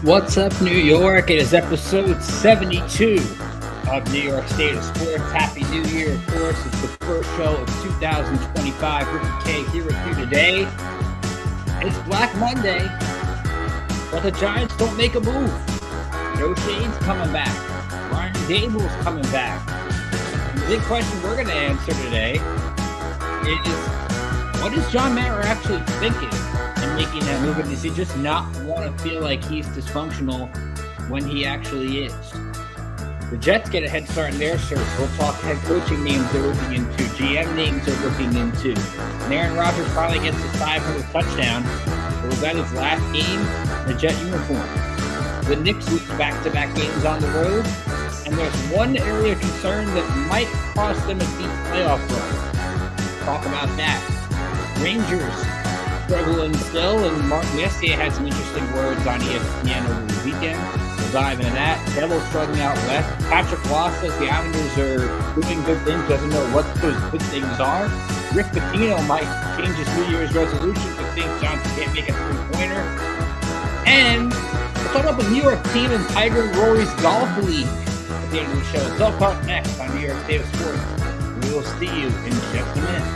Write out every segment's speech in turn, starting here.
What's up, New York? It is episode 72 of New York State of Sports. Happy New Year, of course. It's the first show of 2025. Ricky K here with you today. It's Black Monday, but the Giants don't make a move. Joe Shane's coming back. Ryan Dable's coming back. And the big question we're going to answer today is, what is John Mara actually thinking in making that move? And does he just not want to feel like he's dysfunctional when he actually is? The Jets get a head start in their search. We'll talk head coaching names they're looking into, GM names they're looking into. And Aaron Rodgers finally gets his 500th touchdown. It was that his last game in the Jet uniform. The Knicks lose back-to-back games on the road. And there's one area of concern that might cost them a deep playoff run. Talk about that. Rangers struggling still, and Mark Messier had some interesting words on ESPN over the weekend. We'll dive into that. Devils struggling out west. Patrick Ross says the Islanders are doing good things, doesn't know what those good things are. Rick Pitino might change his New Year's resolution because St. Johnson can't make a three-pointer. And we'll talk about the New York team and Tiger and Rory's golf league at the end of the show. It's all part next on New York State of Sports. We will see you in just a minute.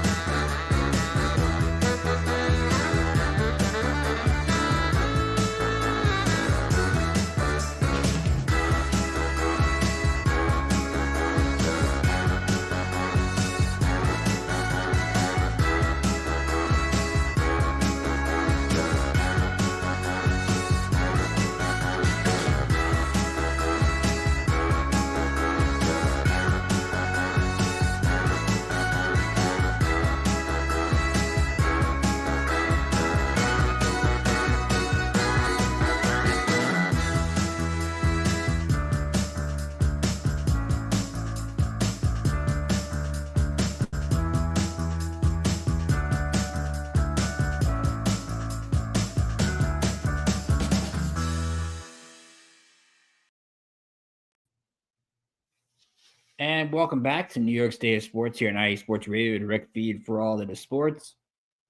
And welcome back to New York State of Sports here on IE Sports Radio, direct feed for all that is sports.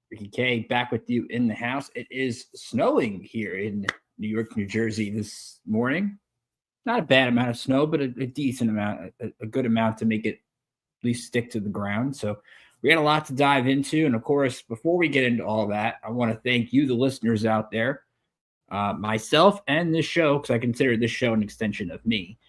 Ricky K back with you in the house. It is snowing here in New York, New Jersey this morning. Not a bad amount of snow, but a decent amount, a good amount to make it at least stick to the ground. So we got a lot to dive into. And of course, before we get into all that, I want to thank you, the listeners out there, myself and this show, because I consider this show an extension of me.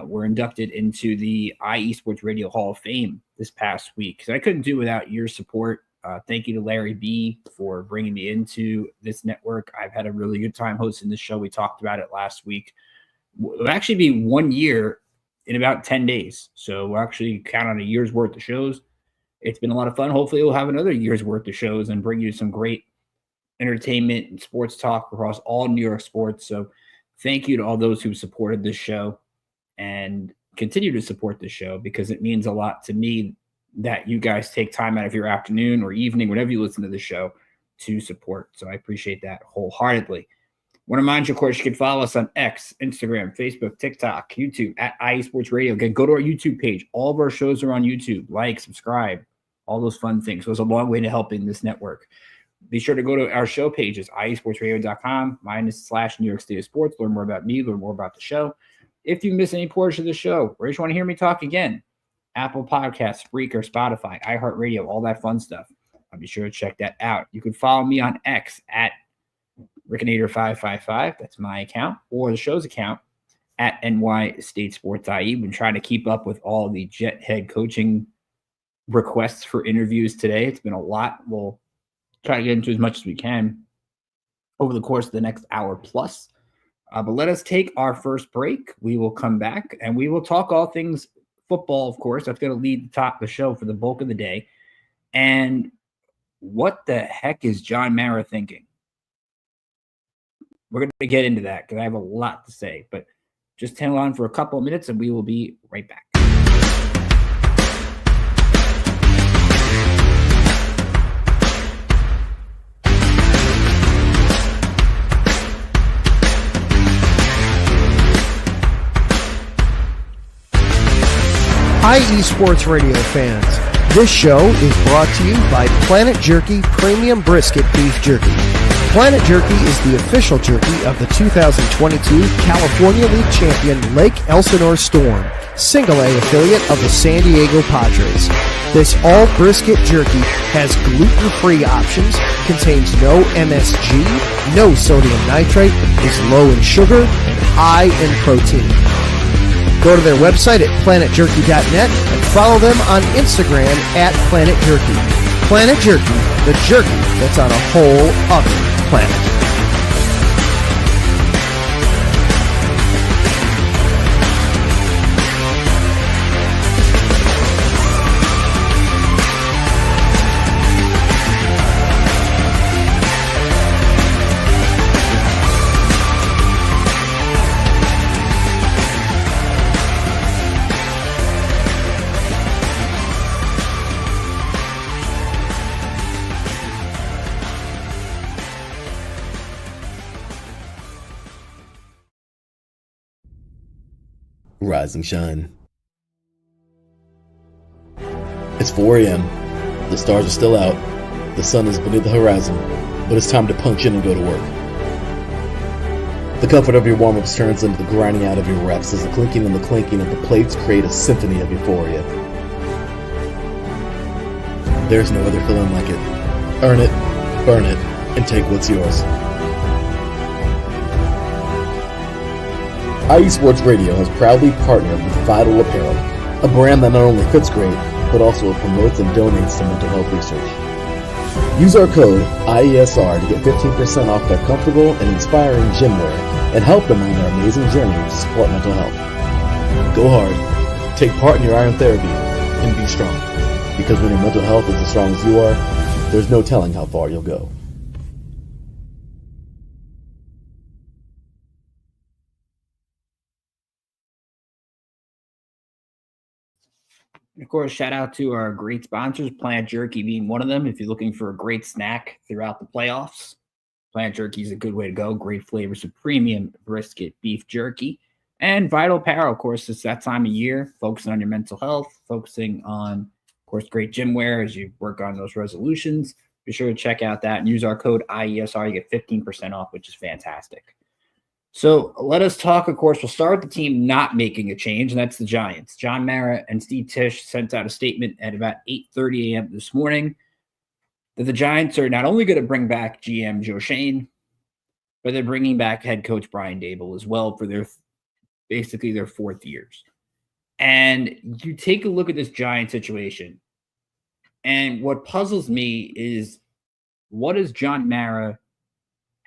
Were inducted into the IE Sports Radio Hall of Fame this past week. So I couldn't do without your support. Thank you to Larry B for bringing me into this network. I've had a really good time hosting this show. We talked about it last week. It'll actually be 1 year in about 10 days. So we'll actually count on a year's worth of shows. It's been a lot of fun. Hopefully we'll have another year's worth of shows and bring you some great entertainment and sports talk across all New York sports. So thank you to all those who supported this show and continue to support the show, because it means a lot to me that you guys take time out of your afternoon or evening, whenever you listen to the show, to support. So I appreciate that wholeheartedly. I want to remind you, of course, you can follow us on X, Instagram, Facebook, TikTok, YouTube, at IE Sports Radio. Again, go to our YouTube page. All of our shows are on YouTube. Like, subscribe, all those fun things. So it's a long way to helping this network. Be sure to go to our show pages, iesportsradio.com, /New York State of Sports. Learn more about me, learn more about the show. If you miss any portion of the show, or you just want to hear me talk again, Apple Podcasts, Spreaker, Spotify, iHeartRadio, all that fun stuff. I'll be sure to check that out. You can follow me on X at Rickinator555. That's my account, or the show's account at NY State Sports IE. Been trying to keep up with all the Jet head coaching requests for interviews today. It's been a lot. We'll try to get into as much as we can over the course of the next hour plus. But let us take our first break. We will come back and we will talk all things football, of course. That's going to lead the top of the show for the bulk of the day. And what the heck is John Mara thinking? We're going to get into that because I have a lot to say. But just hang on for a couple of minutes and we will be right back. IE Sports Radio fans, this show is brought to you by Planet Jerky Premium Brisket Beef Jerky. Planet Jerky is the official jerky of the 2022 California League champion Lake Elsinore Storm, single-A affiliate of the San Diego Padres. This all-brisket jerky has gluten-free options, contains no MSG, no sodium nitrate, is low in sugar, and high in protein. Go to their website at planetjerky.net and follow them on Instagram at Planet Jerky. Planet Jerky, the jerky that's on a whole other planet. Rise and shine. It's 4 a.m. The stars are still out. The sun is beneath the horizon, but it's time to punch in and go to work. The comfort of your warm-ups turns into the grinding out of your reps as the clinking and the clanking of the plates create a symphony of euphoria. There's no other feeling like it. Earn it, burn it, and take what's yours. IE Sports Radio has proudly partnered with Vital Apparel, a brand that not only fits great, but also promotes and donates to mental health research. Use our code IESR to get 15% off their comfortable and inspiring gym wear and help them on their amazing journey to support mental health. Go hard, take part in your iron therapy, and be strong. Because when your mental health is as strong as you are, there's no telling how far you'll go. Of course, shout out to our great sponsors, Planet Jerky being one of them. If you're looking for a great snack throughout the playoffs, Planet Jerky is a good way to go. Great flavors of premium brisket beef jerky. And Vital Apparel, of course, it's that time of year, focusing on your mental health, focusing on, of course, great gym wear as you work on those resolutions. Be sure to check out that and use our code IESR. You get 15% off, which is fantastic. So let us talk, of course, we'll start with the team not making a change, and that's the Giants. John Mara and Steve Tisch sent out a statement at about 8:30 a.m. this morning that the Giants are not only going to bring back GM Joe Schoen, but they're bringing back head coach Brian Daboll as well for their basically their fourth years. And you take a look at this Giant situation, and what puzzles me is what does John Mara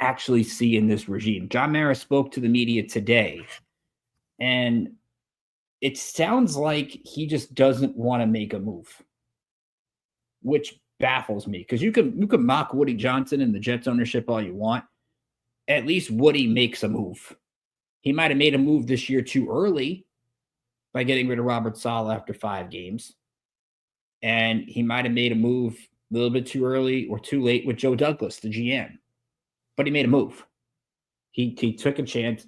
actually see in this regime? John Mara spoke to the media today, and it sounds like he just doesn't want to make a move, which baffles me because you can mock Woody Johnson and the Jets ownership all you want. At least Woody makes a move. He might have made a move this year too early by getting rid of Robert Saleh after 5 games. And he might have made a move a little bit too early or too late with Joe Douglas, the GM. But he made a move. He took a chance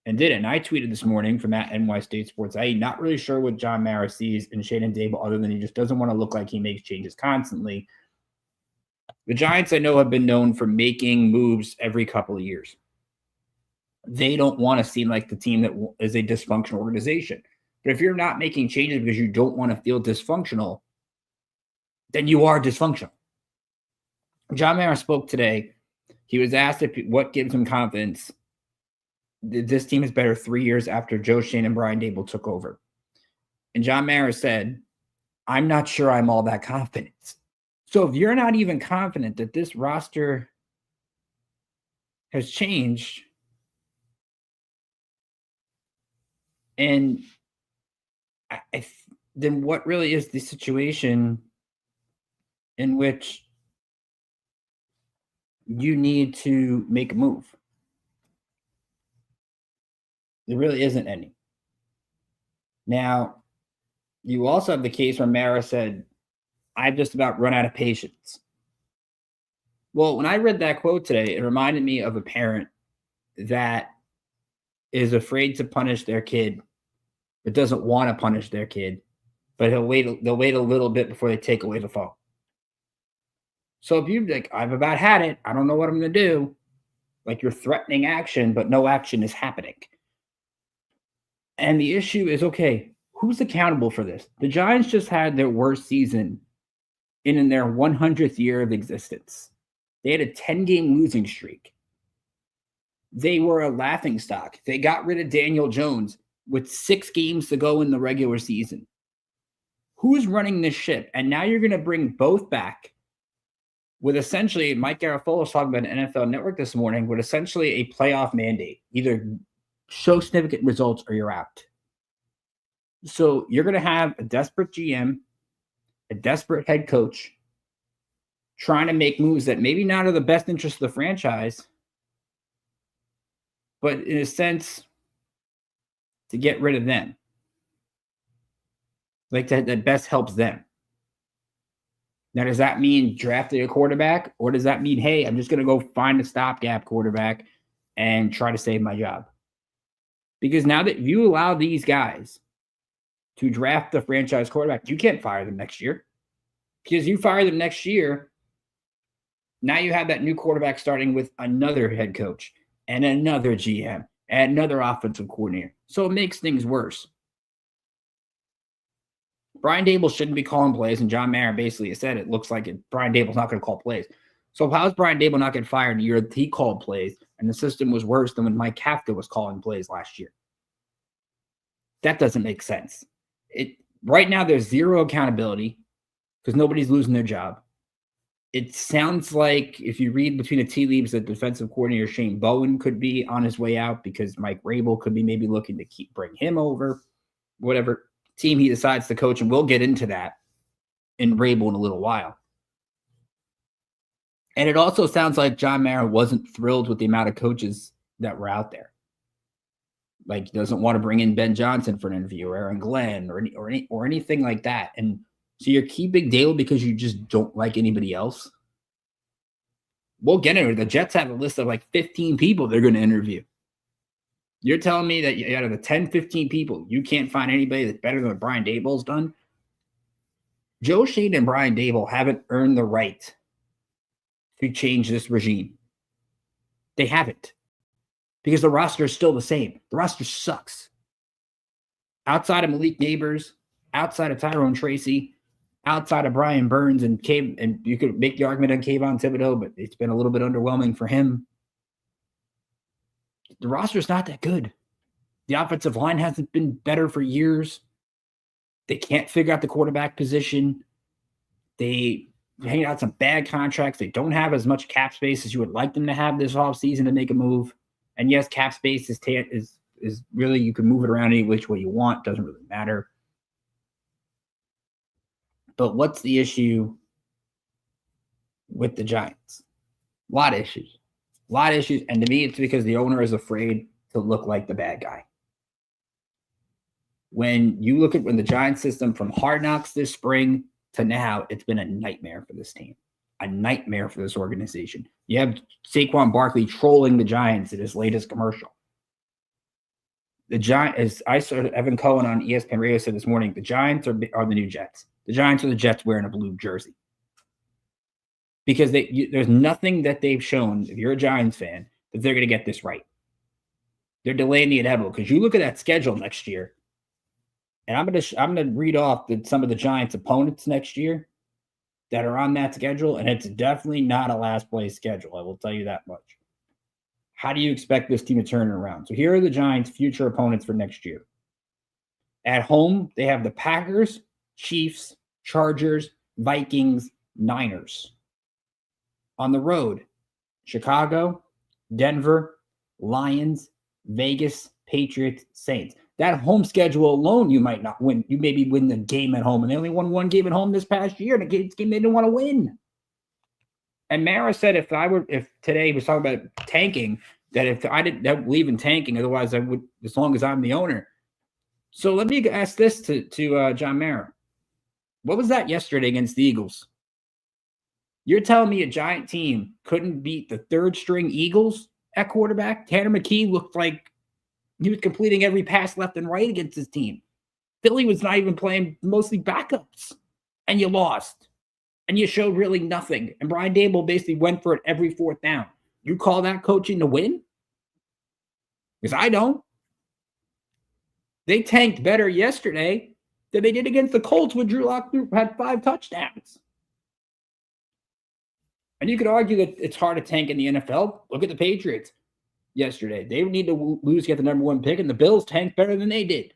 and did it. And I tweeted this morning from at NY State Sports. I'm not really sure what John Mara sees in Schoen Daboll other than he just doesn't want to look like he makes changes constantly. The Giants, I know, have been known for making moves every couple of years. They don't want to seem like the team that is a dysfunctional organization. But if you're not making changes because you don't want to feel dysfunctional, then you are dysfunctional. John Mara spoke today. He was asked what gives him confidence that this team is better 3 years after Joe Schoen and Brian Daboll took over. And John Mara said, I'm not sure I'm all that confident. So if you're not even confident that this roster has changed, and then what really is the situation in which you need to make a move? There really isn't any. Now, you also have the case where Mara said, I've just about run out of patience. Well, when I read that quote today, it reminded me of a parent that is afraid to punish their kid, but doesn't want to punish their kid, but they'll wait a little bit before they take away the phone. So if you're like, I've about had it, I don't know what I'm going to do, like you're threatening action, but no action is happening. And the issue is, okay, who's accountable for this? The Giants just had their worst season in their 100th year of existence. They had a 10-game losing streak. They were a laughingstock. They got rid of Daniel Jones with 6 games to go in the regular season. Who's running this ship? And now you're going to bring both back with essentially, Mike Garafolo was talking about NFL Network this morning, with essentially a playoff mandate. Either show significant results or you're out. So you're going to have a desperate GM, a desperate head coach, trying to make moves that maybe not are the best interest of the franchise, but in a sense, to get rid of them. Like that best helps them. Now, does that mean drafting a quarterback? Or does that mean, hey, I'm just going to go find a stopgap quarterback and try to save my job? Because now that you allow these guys to draft the franchise quarterback, you can't fire them next year. Because you fire them next year, now you have that new quarterback starting with another head coach and another GM and another offensive coordinator. So it makes things worse. Brian Daboll shouldn't be calling plays, and John Mara basically said it looks like Brian Daboll's not going to call plays. So how is Brian Daboll not getting fired the year that he called plays, and the system was worse than when Mike Kafka was calling plays last year? That doesn't make sense. Right now, there's zero accountability because nobody's losing their job. It sounds like, if you read between the tea leaves, that defensive coordinator Shane Bowen could be on his way out because Mike Rabel could be maybe looking to bring him over, whatever team he decides to coach, and we'll get into that in Rabel in a little while. And it also sounds like John Mara wasn't thrilled with the amount of coaches that were out there. Like, he doesn't want to bring in Ben Johnson for an interview, or Aaron Glenn, or anything like that. And so you're keeping Dale because you just don't like anybody else. We'll get into it. The Jets have a list of like 15 people they're going to interview. You're telling me that out of the 10, 15 people, you can't find anybody that's better than what Brian Daboll's done? Joe Schoen and Brian Daboll haven't earned the right to change this regime. They haven't. Because the roster is still the same. The roster sucks. Outside of Malik Neighbors, outside of Tyrone Tracy, outside of Brian Burns and you could make the argument on Kayvon Thibodeau, but it's been a little bit underwhelming for him. The roster's not that good. The offensive line hasn't been better for years. They can't figure out the quarterback position. They hang out some bad contracts. They don't have as much cap space as you would like them to have this offseason to make a move. And yes, cap space is really, you can move it around any which way you want. Doesn't really matter. But what's the issue with the Giants? A lot of issues. A lot of issues. And to me, it's because the owner is afraid to look like the bad guy. When you look at the Giants system from Hard Knocks this spring to now, it's been a nightmare for this team. A nightmare for this organization. You have Saquon Barkley trolling the Giants in his latest commercial. The Giants, as I saw Evan Cohen on ESPN Radio said this morning, the Giants are the new Jets. The Giants are the Jets wearing a blue jersey. Because there's nothing that they've shown, if you're a Giants fan, that they're going to get this right. They're delaying the inevitable. Because you look at that schedule next year, and I'm going to read off some of the Giants' opponents next year that are on that schedule, and it's definitely not a last place schedule. I will tell you that much. How do you expect this team to turn it around? So here are the Giants' future opponents for next year. At home, they have the Packers, Chiefs, Chargers, Vikings, Niners. On the road, Chicago, Denver, Lions, Vegas, Patriots, Saints. That home schedule alone, you might not win. You maybe win the game at home. And they only won one game at home this past year, and a game they didn't want to win. And Mara said if today he was talking about tanking, that if I didn't believe in tanking, otherwise I would, as long as I'm the owner. So let me ask this to John Mara. What was that yesterday against the Eagles? You're telling me a Giant team couldn't beat the third string Eagles at quarterback? Tanner McKee looked like he was completing every pass left and right against his team. Philly was not even playing, mostly backups, and you lost. and you showed really nothing. And Brian Daboll basically went for it every fourth down. You call that coaching to win? Because I don't. They tanked better yesterday than they did against the Colts when Drew Lock had 5 touchdowns. And you could argue that it's hard to tank in the NFL. Look at the Patriots yesterday. They need to lose to get the number 1 pick, and the Bills tanked better than they did.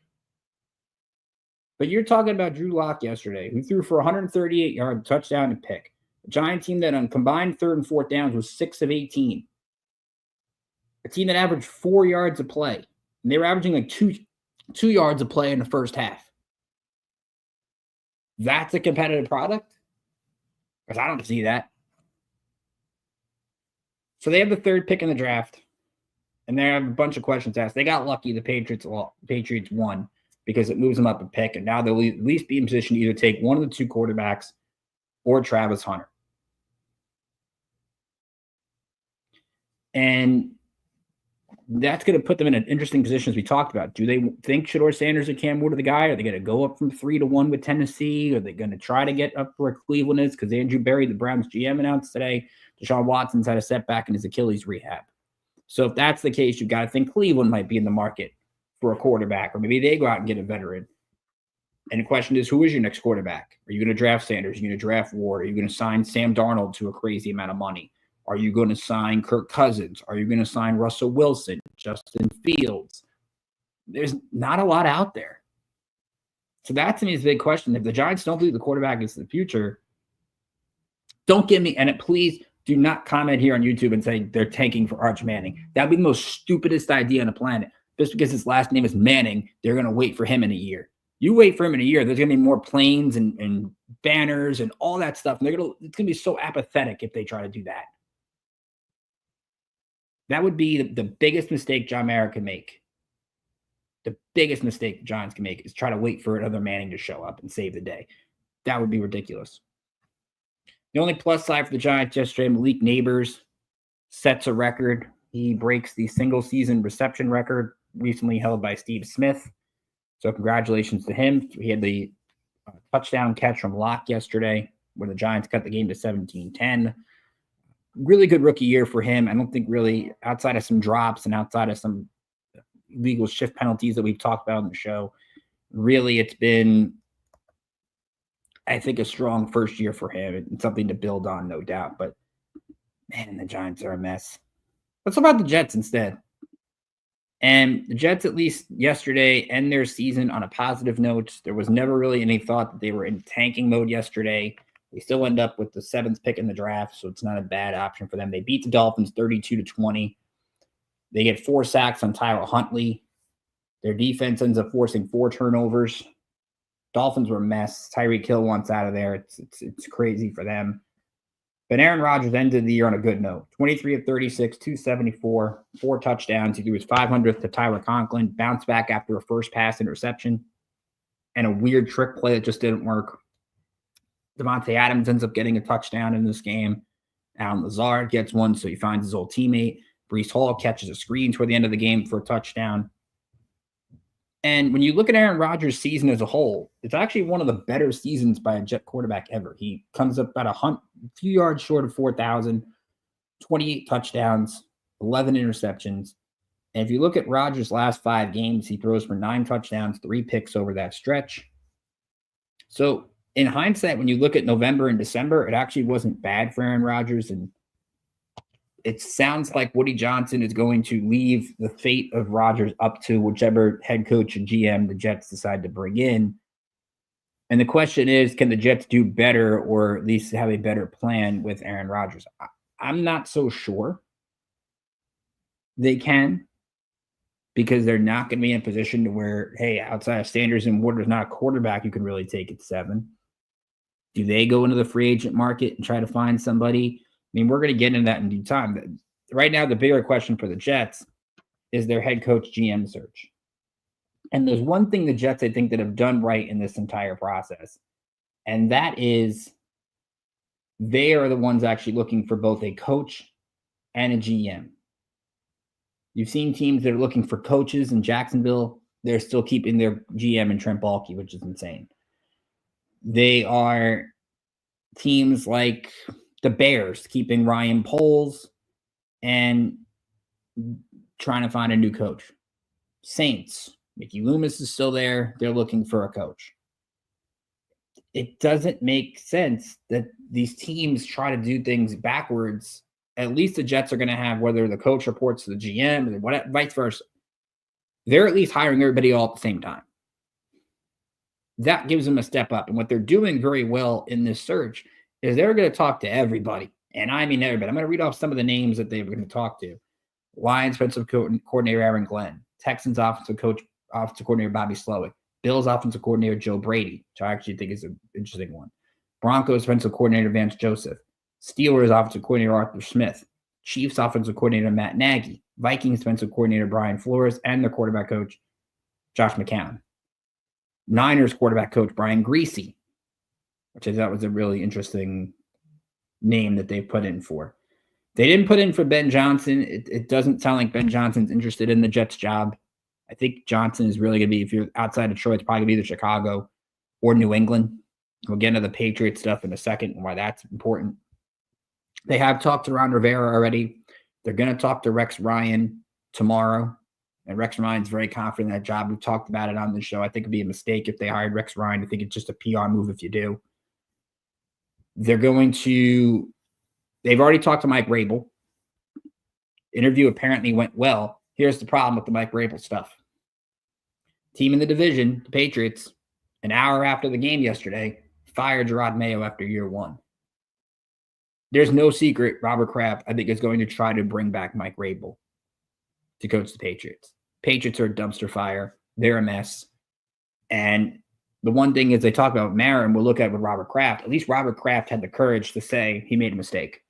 But you're talking about Drew Lock yesterday, who threw for 138-yard touchdown and pick. A Giant team that on combined 3rd and 4th downs was 6 of 18. A team that averaged 4 yards a play. And they were averaging like 2 yards a play in the first half. That's a competitive product? Because I don't see that. So they have the 3rd pick in the draft. And they have a bunch of questions asked. They got lucky. The Patriots won because it moves them up a pick. And now they'll at least be in position to either take one of the 2 quarterbacks or Travis Hunter. And that's going to put them in an interesting position, as we talked about. Do they think Shedeur Sanders and Cam Ward are the guy? Are they going to go up from 3-1 with Tennessee? Are they going to try to get up where Cleveland is? Because Andrew Berry, the Browns GM, announced today Deshaun Watson's had a setback in his Achilles rehab. So if that's the case, you've got to think Cleveland might be in the market for a quarterback, or maybe they go out and get a veteran. And the question is, who is your next quarterback? Are you going to draft Sanders? Are you going to draft Ward? Are you going to sign Sam Darnold to a crazy amount of money? Are you going to sign Kirk Cousins? Are you going to sign Russell Wilson, Justin Fields? There's not a lot out there. So that to me is a big question. If the Giants don't believe the quarterback is the future, don't give me, and please do not comment here on YouTube and say they're tanking for Arch Manning. That would be the most stupidest idea on the planet. Just because his last name is Manning, they're going to wait for him in a year. You wait for him in a year, there's going to be more planes and banners and all that stuff. And it's going to be so apathetic if they try to do that. That would be the biggest mistake John Mara can make. The biggest mistake the Giants can make is try to wait for another Manning to show up and save the day. That would be ridiculous. The only plus side for the Giants yesterday, Malik Neighbors sets a record. He breaks the single-season reception record recently held by Steve Smith. So congratulations to him. He had the touchdown catch from Locke yesterday where the Giants cut the game to 17-10. Really good rookie year for him. I don't think really, outside of some drops and outside of some legal shift penalties that we've talked about on the show, really it's been, I think, a strong first year for him and something to build on, no doubt. But, man, the Giants are a mess. Let's talk about the Jets instead. And the Jets, at least yesterday, end their season on a positive note. There was never really any thought that they were in tanking mode yesterday. They still end up with the 7th pick in the draft, so it's not a bad option for them. They beat the Dolphins 32-20. They get 4 sacks on Tyler Huntley. Their defense ends up forcing 4 turnovers. Dolphins were a mess. Tyreek Hill wants out of there. It's crazy for them. But Aaron Rodgers ended the year on a good note. 23 of 36, 274, 4 touchdowns. He threw his 500th to Tyler Conklin, bounced back after a first pass interception, and a weird trick play that just didn't work. Devontae Adams ends up getting a touchdown in this game. Allen Lazard gets one, so he finds his old teammate. Breece Hall catches a screen toward the end of the game for a touchdown. And when you look at Aaron Rodgers' season as a whole, it's actually one of the better seasons by a Jet quarterback ever. He comes up about a few yards short of 4,000, 28 touchdowns, 11 interceptions. And if you look at Rodgers' last 5 games, he throws for 9 touchdowns, 3 picks over that stretch. So in hindsight, when you look at November and December, it actually wasn't bad for Aaron Rodgers. And it sounds like Woody Johnson is going to leave the fate of Rodgers up to whichever head coach and GM the Jets decide to bring in. And the question is, can the Jets do better or at least have a better plan with Aaron Rodgers? I'm not so sure they can, because they're not going to be in a position to where, hey, outside of Sanders and Ward, there's not a quarterback you can really take at 7. Do they go into the free agent market and try to find somebody? I mean, we're going to get into that in due time. Right now, the bigger question for the Jets is their head coach GM search. And there's one thing the Jets, I think, that have done right in this entire process, and that is they are the ones actually looking for both a coach and a GM. You've seen teams that are looking for coaches in Jacksonville. They're still keeping their GM in Trent Baalke, which is insane. They are teams like the Bears keeping Ryan Poles and trying to find a new coach. Saints, Mickey Loomis is still there. They're looking for a coach. It doesn't make sense that these teams try to do things backwards. At least the Jets are going to have, whether the coach reports to the GM or whatever, vice versa. They're at least hiring everybody all at the same time. That gives them a step up. And what they're doing very well in this search is they're going to talk to everybody. And I mean everybody. I'm going to read off some of the names that they're going to talk to. Lions offensive coordinator Aaron Glenn. Texans offensive coordinator Bobby Slowick. Bills offensive coordinator Joe Brady, which I actually think is an interesting one. Broncos offensive coordinator Vance Joseph. Steelers offensive coordinator Arthur Smith. Chiefs offensive coordinator Matt Nagy. Vikings defensive coordinator Brian Flores. And their quarterback coach Josh McCown. Niners quarterback coach Brian Greasy, which I thought was a really interesting name that they put in for. They didn't put in for Ben Johnson. It doesn't sound like Ben Johnson's interested in the Jets job. I think Johnson is really going to be, if you're outside of Detroit, it's probably going to be either Chicago or New England. We'll get into the Patriots stuff in a second and why that's important. They have talked to Ron Rivera already. They're going to talk to Rex Ryan tomorrow. And Rex Ryan's very confident in that job. We've talked about it on the show. I think it'd be a mistake if they hired Rex Ryan. I think it's just a PR move if you do. They've already talked to Mike Rabel. Interview apparently went well. Here's the problem with the Mike Rabel stuff. Team in the division, the Patriots, an hour after the game yesterday, fired Gerard Mayo after year one. There's no secret Robert Kraft, I think, is going to try to bring back Mike Rabel to coach the Patriots. Patriots are a dumpster fire. They're a mess. And the one thing is they talk about Mara, and we'll look at with Robert Kraft. At least Robert Kraft had the courage to say he made a mistake.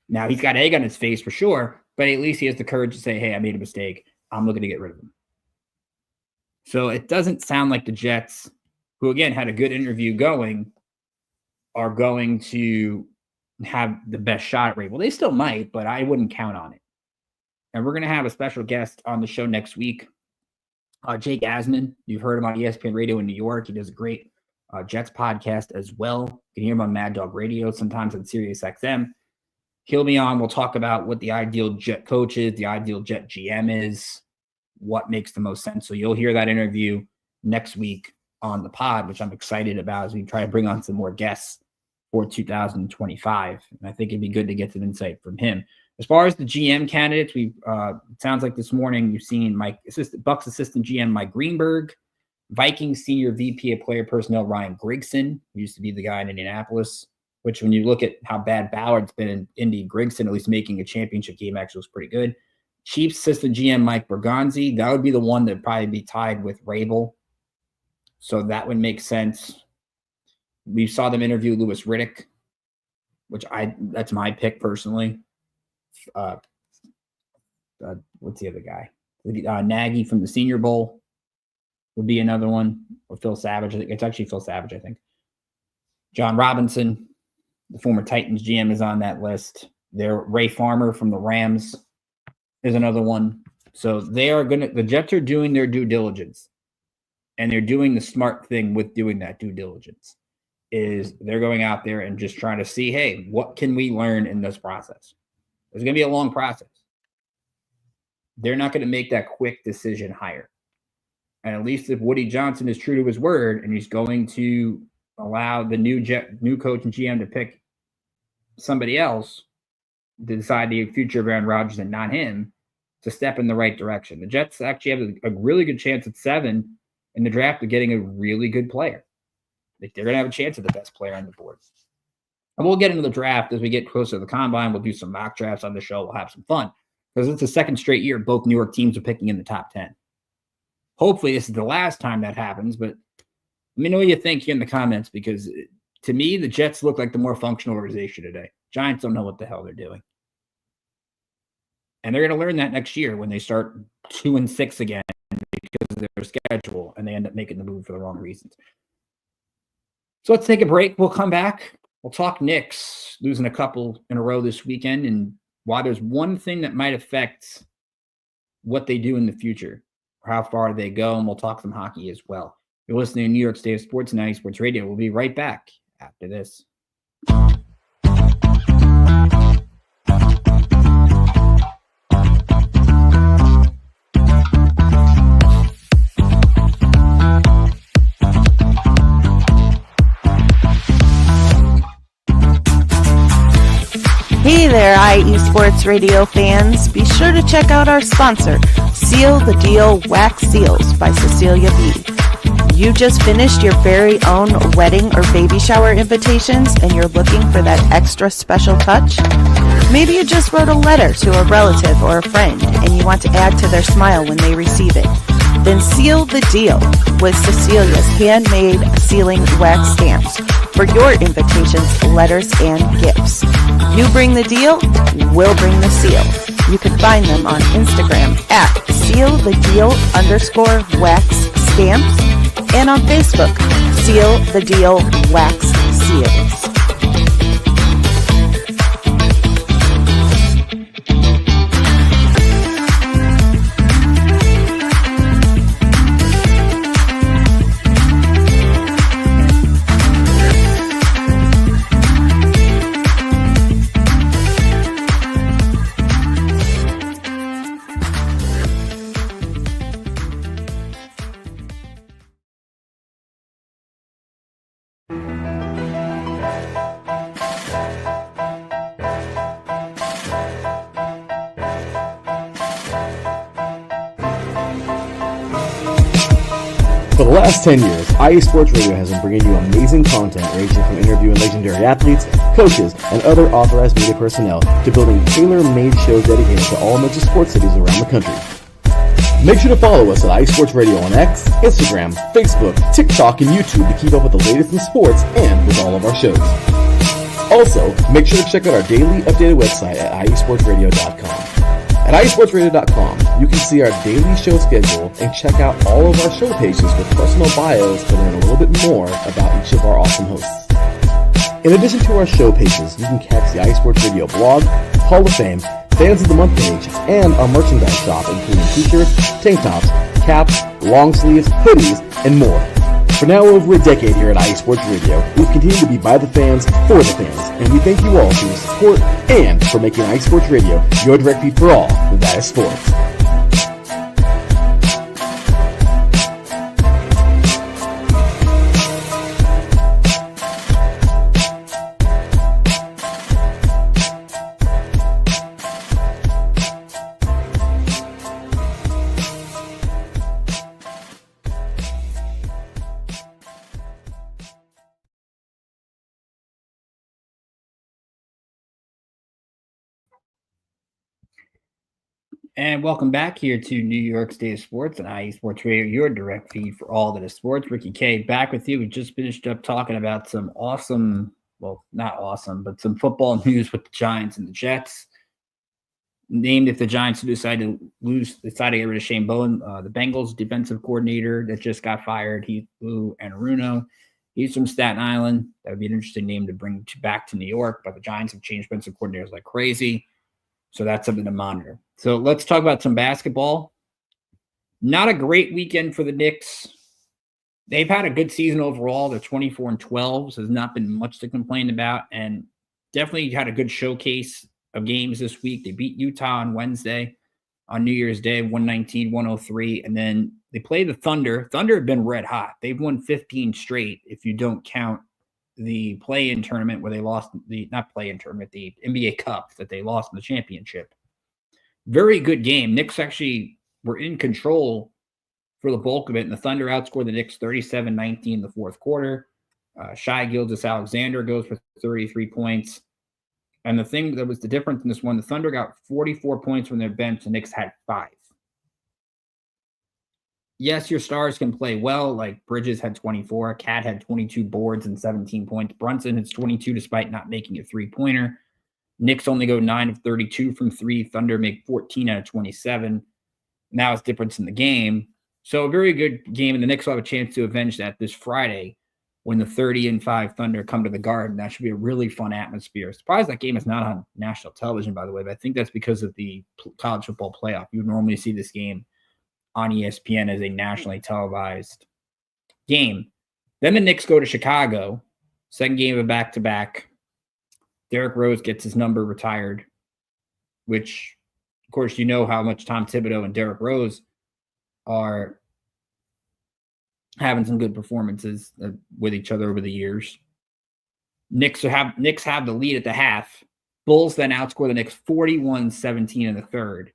Now, he's got egg on his face for sure, but at least he has the courage to say, hey, I made a mistake. I'm looking to get rid of him. So it doesn't sound like the Jets, who, again, had a good interview going, are going to have the best shot at Rabel. They still might, but I wouldn't count on it. And we're going to have a special guest on the show next week, Jake Asman. You've heard him on ESPN Radio in New York. He does a great Jets podcast as well. You can hear him on Mad Dog Radio, sometimes on Sirius XM. He'll be on. We'll talk about what the ideal Jet coach is, the ideal Jet GM is, what makes the most sense. So you'll hear that interview next week on the pod, which I'm excited about as we try to bring on some more guests for 2025. And I think it'd be good to get some insight from him. As far as the GM candidates, it sounds like this morning you've seen Bucs assistant GM Mike Greenberg, Vikings senior VP of player personnel Ryan Grigson, who used to be the guy in Indianapolis, which when you look at how bad Ballard's been in Indy, Grigson at least making a championship game actually was pretty good. Chiefs assistant GM Mike Bergonzi, that would be the one that would probably be tied with Rabel. So that would make sense. We saw them interview Louis Riddick, which that's my pick personally. What's the other guy? Nagy from the Senior Bowl would be another one. Or Phil Savage. I think it's actually Phil Savage, I think. John Robinson, the former Titans GM, is on that list. Ray Farmer from the Rams is another one. So the Jets are doing their due diligence. And they're doing the smart thing with doing that due diligence. Is they're going out there and just trying to see, hey, what can we learn in this process? It's going to be a long process. They're not going to make that quick decision hire. And at least if Woody Johnson is true to his word and he's going to allow the new coach and GM to pick somebody else to decide the future of Aaron Rodgers and not him, to step in the right direction. The Jets actually have a really good chance at 7 in the draft of getting a really good player. Like, they're going to have a chance at the best player on the board. And we'll get into the draft as we get closer to the combine. We'll do some mock drafts on the show. We'll have some fun because it's the second straight year both New York teams are picking in the top 10. Hopefully this is the last time that happens, but let me know what you think here in the comments, because to me, the Jets look like the more functional organization today. Giants don't know what the hell they're doing. And they're going to learn that next year when they start 2-6 again because of their schedule and they end up making the move for the wrong reasons. So let's take a break. We'll come back. We'll talk Knicks losing a couple in a row this weekend and why there's one thing that might affect what they do in the future or how far they go. And we'll talk some hockey as well. You're listening to New York State of Sports, 90 Sports Radio. We'll be right back after this. Hey there, IE Sports Radio fans. Be sure to check out our sponsor, Seal the Deal Wax Seals by Cecilia B. You just finished your very own wedding or baby shower invitations and you're looking for that extra special touch? Maybe you just wrote a letter to a relative or a friend and you want to add to their smile when they receive it. Then seal the deal with Cecilia's handmade sealing wax stamps for your invitations, letters, and gifts. You bring the deal, we'll bring the seal. You can find them on Instagram at sealthedeal_wax stamps and on Facebook, Seal the Deal Wax Seals. For the last 10 years, IE Sports Radio has been bringing you amazing content ranging from interviewing legendary athletes, coaches, and other authorized media personnel to building tailor-made shows dedicated to all major sports cities around the country. Make sure to follow us at IE Sports Radio on X, Instagram, Facebook, TikTok, and YouTube to keep up with the latest in sports and with all of our shows. Also, make sure to check out our daily updated website at iesportsradio.com. At iesportsradio.com, you can see our daily show schedule and check out all of our show pages with personal bios to learn a little bit more about each of our awesome hosts. In addition to our show pages, you can catch the IE Sports Radio blog, Hall of Fame, Fans of the Month page, and our merchandise shop including t-shirts, tank tops, caps, long sleeves, hoodies, and more. For now over a decade here at IE Sports Radio, we've continued to be by the fans, for the fans, and we thank you all for your support and for making IE Sports Radio your direct feed for all that is sports. And welcome back here to New York State of Sports and IE Sports Radio, your direct feed for all that is sports. Ricky K back with you. We just finished up talking about some awesome, well, not awesome, but some football news with the Giants and the Jets. Named if the Giants decide to get rid of Shane Bowen, the Bengals defensive coordinator that just got fired, Lou Anarumo. He's from Staten Island. That would be an interesting name to bring back to New York, but the Giants have changed defensive coordinators like crazy. So that's something to monitor. So let's talk about some basketball. Not a great weekend for the Knicks. They've had a good season overall. They're 24-12, so there's not been much to complain about, and definitely had a good showcase of games this week. They beat Utah on Wednesday on New Year's Day, 119-103, and then they played the Thunder. Thunder have been red hot. They've won 15 straight if you don't count the play-in tournament where they lost the NBA Cup that they lost in the championship. Very good game. Knicks actually were in control for the bulk of it, and the Thunder outscored the Knicks 37-19 in the fourth quarter. Shai Gilgeous-Alexander goes for 33 points. And the thing that was the difference in this one, the Thunder got 44 points from their bench, the Knicks had 5. Yes, your stars can play well, like Bridges had 24, Cat had 22 boards and 17 points. Brunson has 22 despite not making a three-pointer. Knicks only go 9 of 32 from 3. Thunder make 14 out of 27. Now it's difference in the game. So a very good game, and the Knicks will have a chance to avenge that this Friday when the 30-5 Thunder come to the Garden. That should be a really fun atmosphere. Surprised that game is not on national television, by the way, but I think that's because of the college football playoff. You would normally see this game on ESPN as a nationally televised game. Then the Knicks go to Chicago Second game of a back-to-back. Derrick Rose gets his number retired, which, of course, you know how much Tom Thibodeau and Derrick Rose are having some good performances with each other over the years. Knicks have the lead at the half. Bulls then outscore the Knicks 41-17 in the third.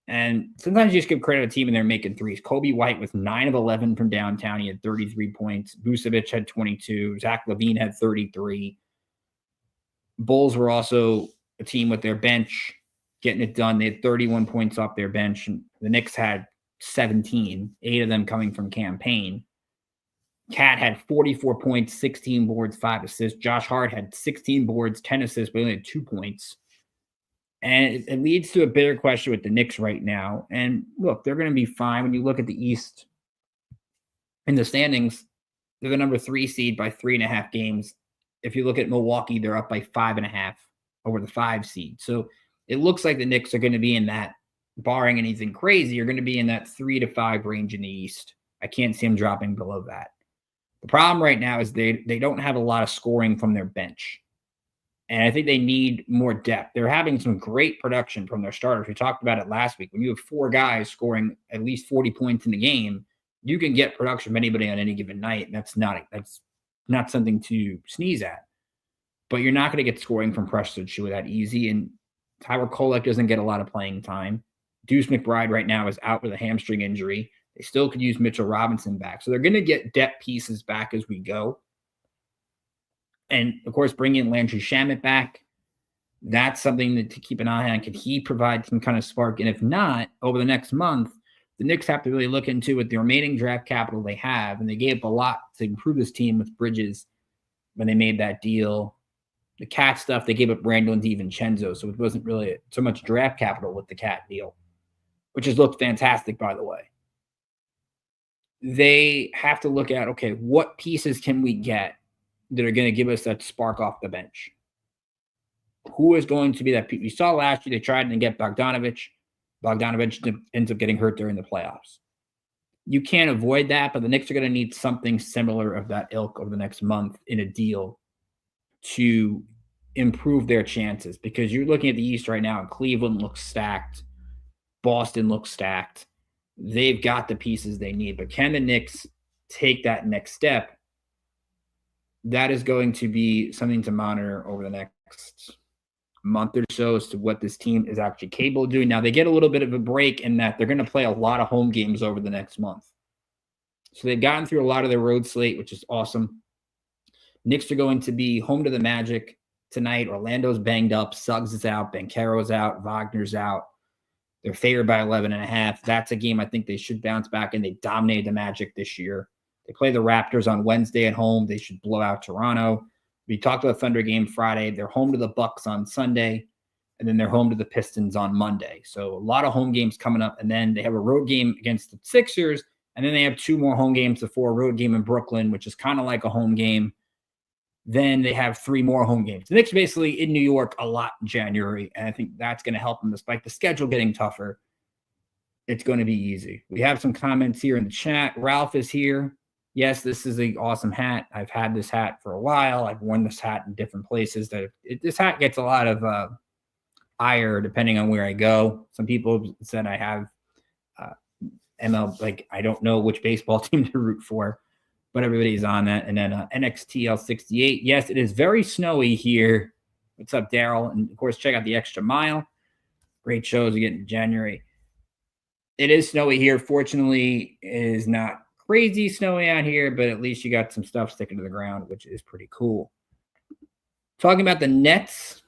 And sometimes you just give credit to a team and they're making threes. Kobe White was 9 of 11 from downtown. He had 33 points. Vucevic had 22. Zach LaVine had 33. Bulls were also a team with their bench getting it done. They had 31 points off their bench. And the Knicks had 17, 8 of them coming from campaign. Cat had 44 points, 16 boards, 5 assists. Josh Hart had 16 boards, 10 assists, but only had 2 points. And it leads to a bigger question with the Knicks right now. And look, they're going to be fine. When you look at the East in the standings, they're the number 3 seed by 3.5 games. If you look at Milwaukee, they're up by 5.5 over the 5 seed. So it looks like the Knicks are going to be in that, barring anything crazy, you're going to be in that 3 to 5 range in the East. I can't see them dropping below that. The problem right now is they don't have a lot of scoring from their bench. And I think they need more depth. They're having some great production from their starters. We talked about it last week. When you have 4 guys scoring at least 40 points in the game, you can get production from anybody on any given night. And that's not something to sneeze at. But you're not going to get scoring from Preston Achiuwa that easy. And Tyler Kolek doesn't get a lot of playing time. Deuce McBride right now is out with a hamstring injury. They still could use Mitchell Robinson back. So they're going to get depth pieces back as we go. And, of course, bringing Landry Shamet back, that's something to keep an eye on. Can he provide some kind of spark? And if not, over the next month, the Knicks have to really look into with the remaining draft capital they have. And they gave up a lot to improve this team with Bridges when they made that deal. The Cat stuff, they gave up Randall and DiVincenzo. So it wasn't really so much draft capital with the Cat deal, which has looked fantastic, by the way. They have to look at, okay, what pieces can we get that are going to give us that spark off the bench? Who is going to be that? We saw last year they tried to get Bogdanovich. Bogdanovich ends up getting hurt during the playoffs. You can't avoid that, but the Knicks are going to need something similar of that ilk over the next month in a deal to improve their chances, because you're looking at the East right now and Cleveland looks stacked. Boston looks stacked. They've got the pieces they need, but can the Knicks take that next step? That is going to be something to monitor over the next month or so as to what this team is actually capable of doing. Now, they get a little bit of a break in that they're going to play a lot of home games over the next month. So they've gotten through a lot of their road slate, which is awesome. Knicks are going to be home to the Magic tonight. Orlando's banged up. Suggs is out. Banchero's out. Wagner's out. They're favored by 11.5. That's a game I think they should bounce back in. They dominated the Magic this year. They play the Raptors on Wednesday at home. They should blow out Toronto. We talked about the Thunder game Friday. They're home to the Bucks on Sunday, and then they're home to the Pistons on Monday. So a lot of home games coming up, and then they have a road game against the Sixers, and then they have 2 more home games before a road game in Brooklyn, which is kind of like a home game. Then they have 3 more home games. The Knicks are basically in New York a lot in January, and I think that's going to help them despite the schedule getting tougher. It's going to be easy. We have some comments here in the chat. Ralph is here. Yes, this is an awesome hat. I've had this hat for a while. I've worn this hat in different places. This hat gets a lot of ire depending on where I go. Some people said I have ML, like I don't know which baseball team to root for, but everybody's on that. And then NXTL68. Yes, it is very snowy here. What's up, Daryl? And, of course, check out the Extra Mile. Great shows again in January. It is snowy here. Fortunately, it is not crazy snowy out here, but at least you got some stuff sticking to the ground, which is pretty cool. Talking about the Nets.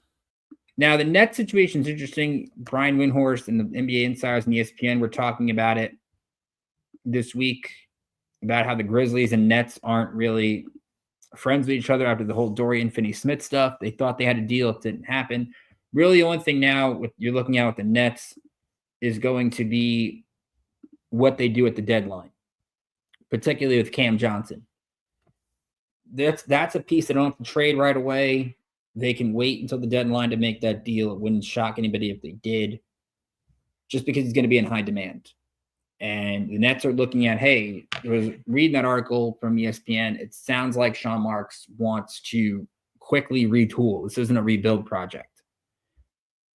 Now, the Nets situation is interesting. Brian Windhorst and the NBA Insiders and ESPN were talking about it this week, about how the Grizzlies and Nets aren't really friends with each other after the whole Dorian Finney-Smith stuff. They thought they had a deal. It didn't happen. Really, the only thing now you're looking at with the Nets is going to be what they do at the deadline, particularly with Cam Johnson. That's a piece they don't have to trade right away. They can wait until the deadline to make that deal. It wouldn't shock anybody if they did, just because he's going to be in high demand. And the Nets are looking at, hey, I was reading that article from ESPN. It sounds like Sean Marks wants to quickly retool. This isn't a rebuild project.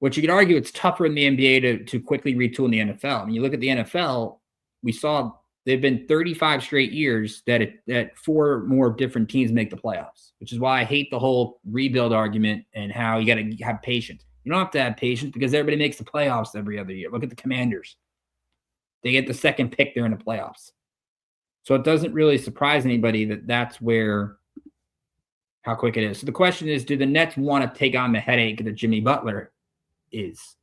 Which you could argue it's tougher in the NBA to quickly retool in the NFL. I mean, you look at the NFL, we saw they've been 35 straight years that 4 more different teams make the playoffs, which is why I hate the whole rebuild argument and how you got to have patience. You don't have to have patience because everybody makes the playoffs every other year. Look at the Commanders. They get the second pick, they're in the playoffs. So it doesn't really surprise anybody that's how quick it is. So the question is, do the Nets want to take on the headache that Jimmy Butler is?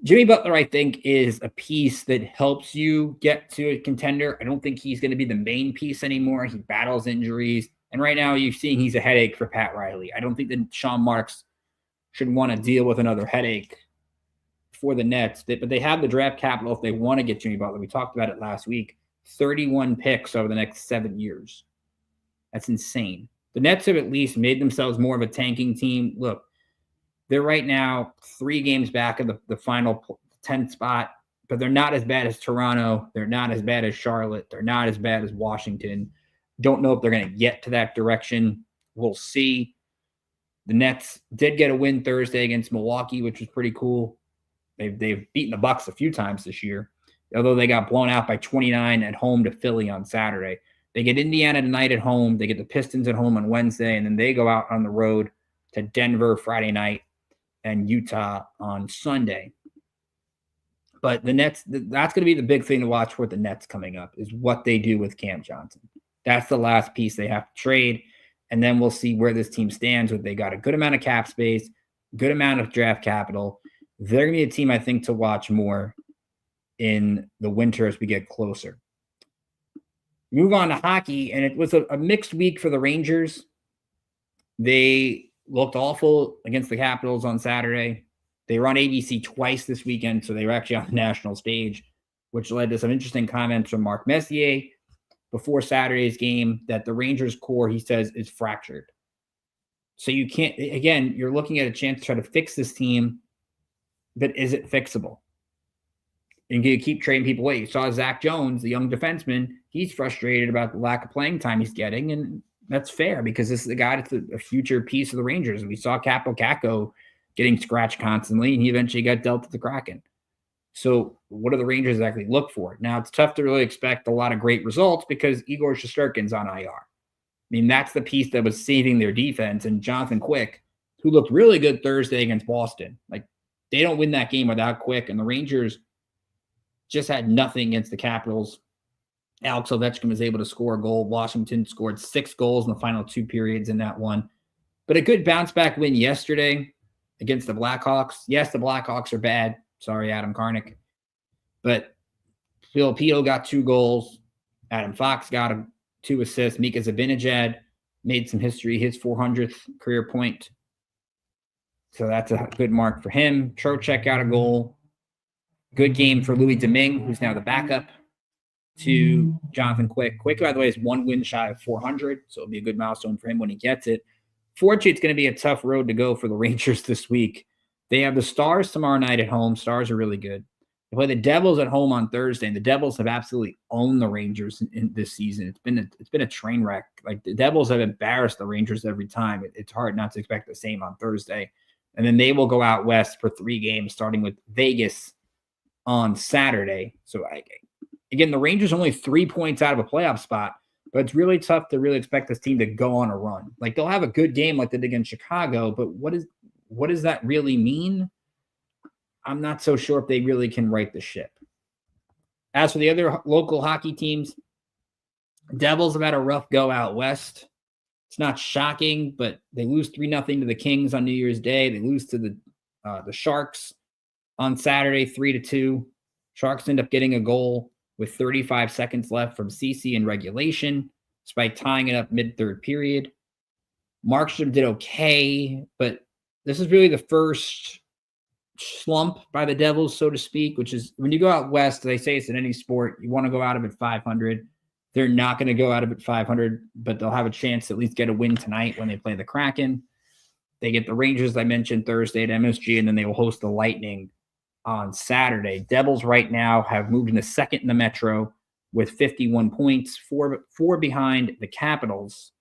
Jimmy Butler, I think, is a piece that helps you get to a contender. I don't think he's going to be the main piece anymore. He battles injuries. And right now you're seeing he's a headache for Pat Riley. I don't think that Sean Marks should want to deal with another headache for the Nets, but they have the draft capital if they want to get Jimmy Butler. We talked about it last week. 31 picks over the next 7 years. That's insane. The Nets have at least made themselves more of a tanking team. Look, they're right now 3 games back of the final 10th spot, but they're not as bad as Toronto. They're not as bad as Charlotte. They're not as bad as Washington. Don't know if they're going to get to that direction. We'll see. The Nets did get a win Thursday against Milwaukee, which was pretty cool. They've beaten the Bucks a few times this year, although they got blown out by 29 at home to Philly on Saturday. They get Indiana tonight at home. They get the Pistons at home on Wednesday, and then they go out on the road to Denver Friday night and Utah on Sunday. But the Nets, that's going to be the big thing to watch for the Nets coming up, is what they do with Cam Johnson. That's the last piece they have to trade, and then we'll see where this team stands. They got a good amount of cap space, good amount of draft capital. They're going to be a team, I think, to watch more in the winter as we get closer. Move on to hockey, and it was a mixed week for the Rangers. They looked awful against the Capitals on Saturday. They were on ABC twice this weekend, so they were actually on the national stage, which led to some interesting comments from Mark Messier before Saturday's game that the Rangers core, he says, is fractured. So you can't, again, you're looking at a chance to try to fix this team, but is it fixable? And you keep trading people away. You saw Zach Jones, the young defenseman. He's frustrated about the lack of playing time he's getting, and that's fair because this is a guy that's a future piece of the Rangers. And we saw Capo Caco getting scratched constantly, and he eventually got dealt to the Kraken. So what do the Rangers exactly look for? Now, it's tough to really expect a lot of great results because Igor Shesterkin's on IR. I mean, that's the piece that was saving their defense. And Jonathan Quick, who looked really good Thursday against Boston. Like, they don't win that game without Quick, and the Rangers just had nothing against the Capitals. Alex Ovechkin was able to score a goal. Washington scored 6 goals in the final 2 periods in that one. But a good bounce-back win yesterday against the Blackhawks. Yes, the Blackhawks are bad. Sorry, Adam Karnik. But Filipino got 2 goals. Adam Fox got 2 assists. Mika Zibanejad made some history, his 400th career point. So that's a good mark for him. Trocheck got a goal. Good game for Louis Domingue, who's now the backup to Jonathan Quick. Quick, by the way, is 1 win shy of 400, so it'll be a good milestone for him when he gets it. Fortunately, it's going to be a tough road to go for the Rangers this week. They have the Stars tomorrow night at home. Stars are really good. They play the Devils at home on Thursday, and the Devils have absolutely owned the Rangers in this season. It's been a train wreck. Like, the Devils have embarrassed the Rangers every time. It's hard not to expect the same on Thursday. And then they will go out west for 3 games, starting with Vegas on Saturday. So, again, the Rangers are only 3 points out of a playoff spot, but it's really tough to really expect this team to go on a run. Like, they'll have a good game like they did against Chicago, but what does that really mean? I'm not so sure if they really can right the ship. As for the other local hockey teams, Devils have had a rough go out west. It's not shocking, but they lose 3-0 to the Kings on New Year's Day. They lose to the Sharks on Saturday, 3-2. Sharks end up getting a goal with 35 seconds left from Ceci in regulation, despite tying it up mid-third period. Markstrom did okay, but this is really the first slump by the Devils, so to speak, which is when you go out west, they say it's in any sport, you want to go out of it 500. They're not going to go out of it 500, but they'll have a chance to at least get a win tonight when they play the Kraken. They get the Rangers, I mentioned, Thursday at MSG, and then they will host the Lightning on Saturday. Devils right now have moved into second in the Metro with 51 points, four behind the Capitals.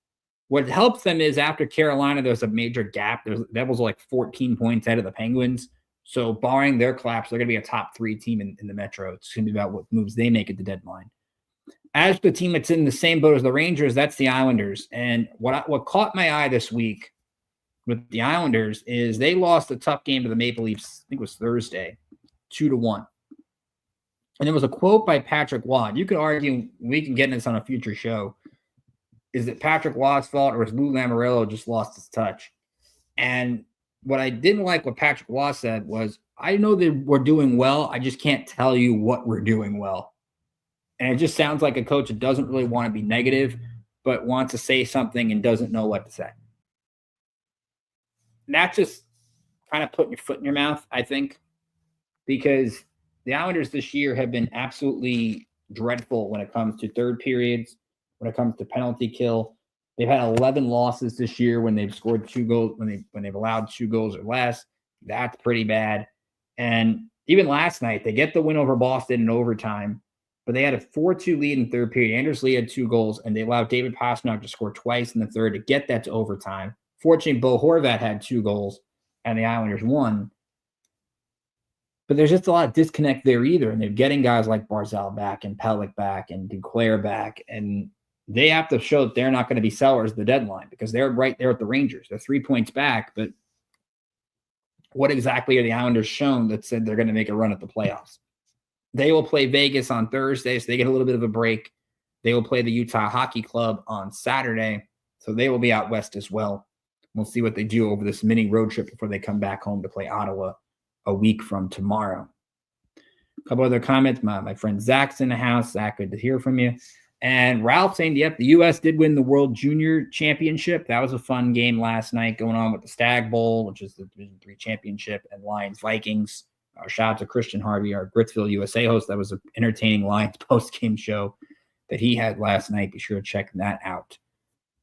What helps them is after Carolina, there's a major gap. The Devils are like 14 points ahead of the Penguins. So barring their collapse, they're going to be a top 3 team in the Metro. It's going to be about what moves they make at the deadline. As the team that's in the same boat as the Rangers, that's the Islanders. And what caught my eye this week with the Islanders is they lost a tough game to the Maple Leafs, I think it was Thursday, 2-1. And there was a quote by Patrick Waugh. You could argue, we can get into this on a future show, is it Patrick Waugh's fault or is Lou Lamoriello just lost his touch? And what I didn't like what Patrick Waugh said was, I know that we're doing well. I just can't tell you what we're doing well. And it just sounds like a coach that doesn't really want to be negative, but wants to say something and doesn't know what to say. That's just kind of putting your foot in your mouth, I think, because the Islanders this year have been absolutely dreadful when it comes to third periods, when it comes to penalty kill. They've had 11 losses this year when they've scored 2 goals, when they've allowed 2 goals or less. That's pretty bad. And even last night, they get the win over Boston in overtime, but they had a 4-2 lead in third period. Anders Lee had 2 goals, and they allowed David Pastrnak to score twice in the third to get that to overtime. Fortunately, Bo Horvat had 2 goals, and the Islanders won. But there's just a lot of disconnect there either, and they're getting guys like Barzal back and Pellick back and Duclair back, and they have to show that they're not going to be sellers at the deadline because they're right there at the Rangers. They're 3 points back, but what exactly are the Islanders shown that said they're going to make a run at the playoffs? They will play Vegas on Thursday, so they get a little bit of a break. They will play the Utah Hockey Club on Saturday, so they will be out west as well. We'll see what they do over this mini road trip before they come back home to play Ottawa a week from tomorrow. A couple other comments. My friend Zach's in the house. Zach, good to hear from you. And Ralph saying, yep, the U.S. did win the World Junior Championship. That was a fun game last night going on with the Stag Bowl, which is the Division III Championship, and Lions-Vikings. Shout out to Christian Harvey, our Gritsville, USA host. That was an entertaining Lions post-game show that he had last night. Be sure to check that out.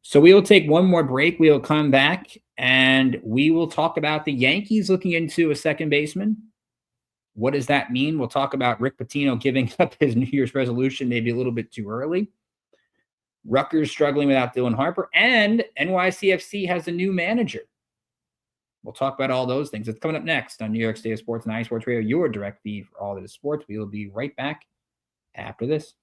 So we will take one more break. We will come back, and we will talk about the Yankees looking into a second baseman. What does that mean? We'll talk about Rick Pitino giving up his New Year's resolution maybe a little bit too early. Rutgers struggling without Dylan Harper, and NYCFC has a new manager. We'll talk about all those things. It's coming up next on New York State of Sports and iSports Radio, your direct feed for all that is sports. We will be right back after this.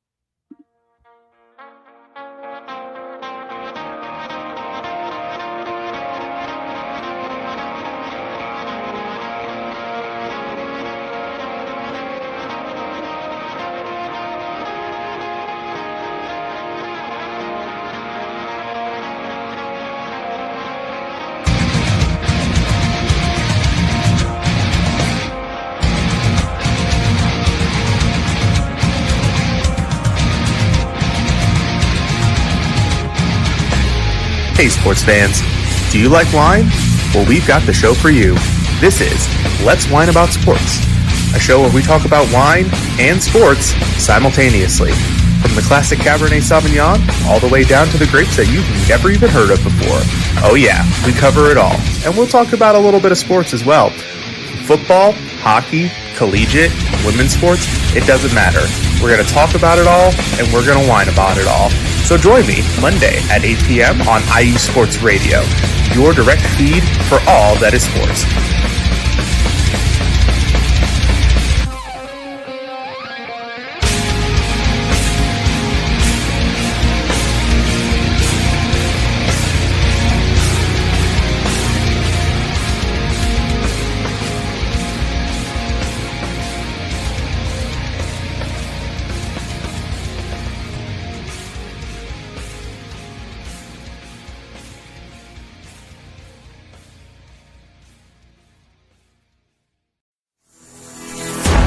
Hey sports fans, do you like wine? Well, we've got the show for you. This is Let's Wine About Sports, a show where we talk about wine and sports simultaneously. From the classic Cabernet Sauvignon all the way down to the grapes that you've never even heard of before. Oh yeah, we cover it all. And we'll talk about a little bit of sports as well. Football, hockey, collegiate, women's sports, it doesn't matter. We're going to talk about it all, and we're going to whine about it all. So join me Monday at 8 p.m. on IU Sports Radio, your direct feed for all that is sports.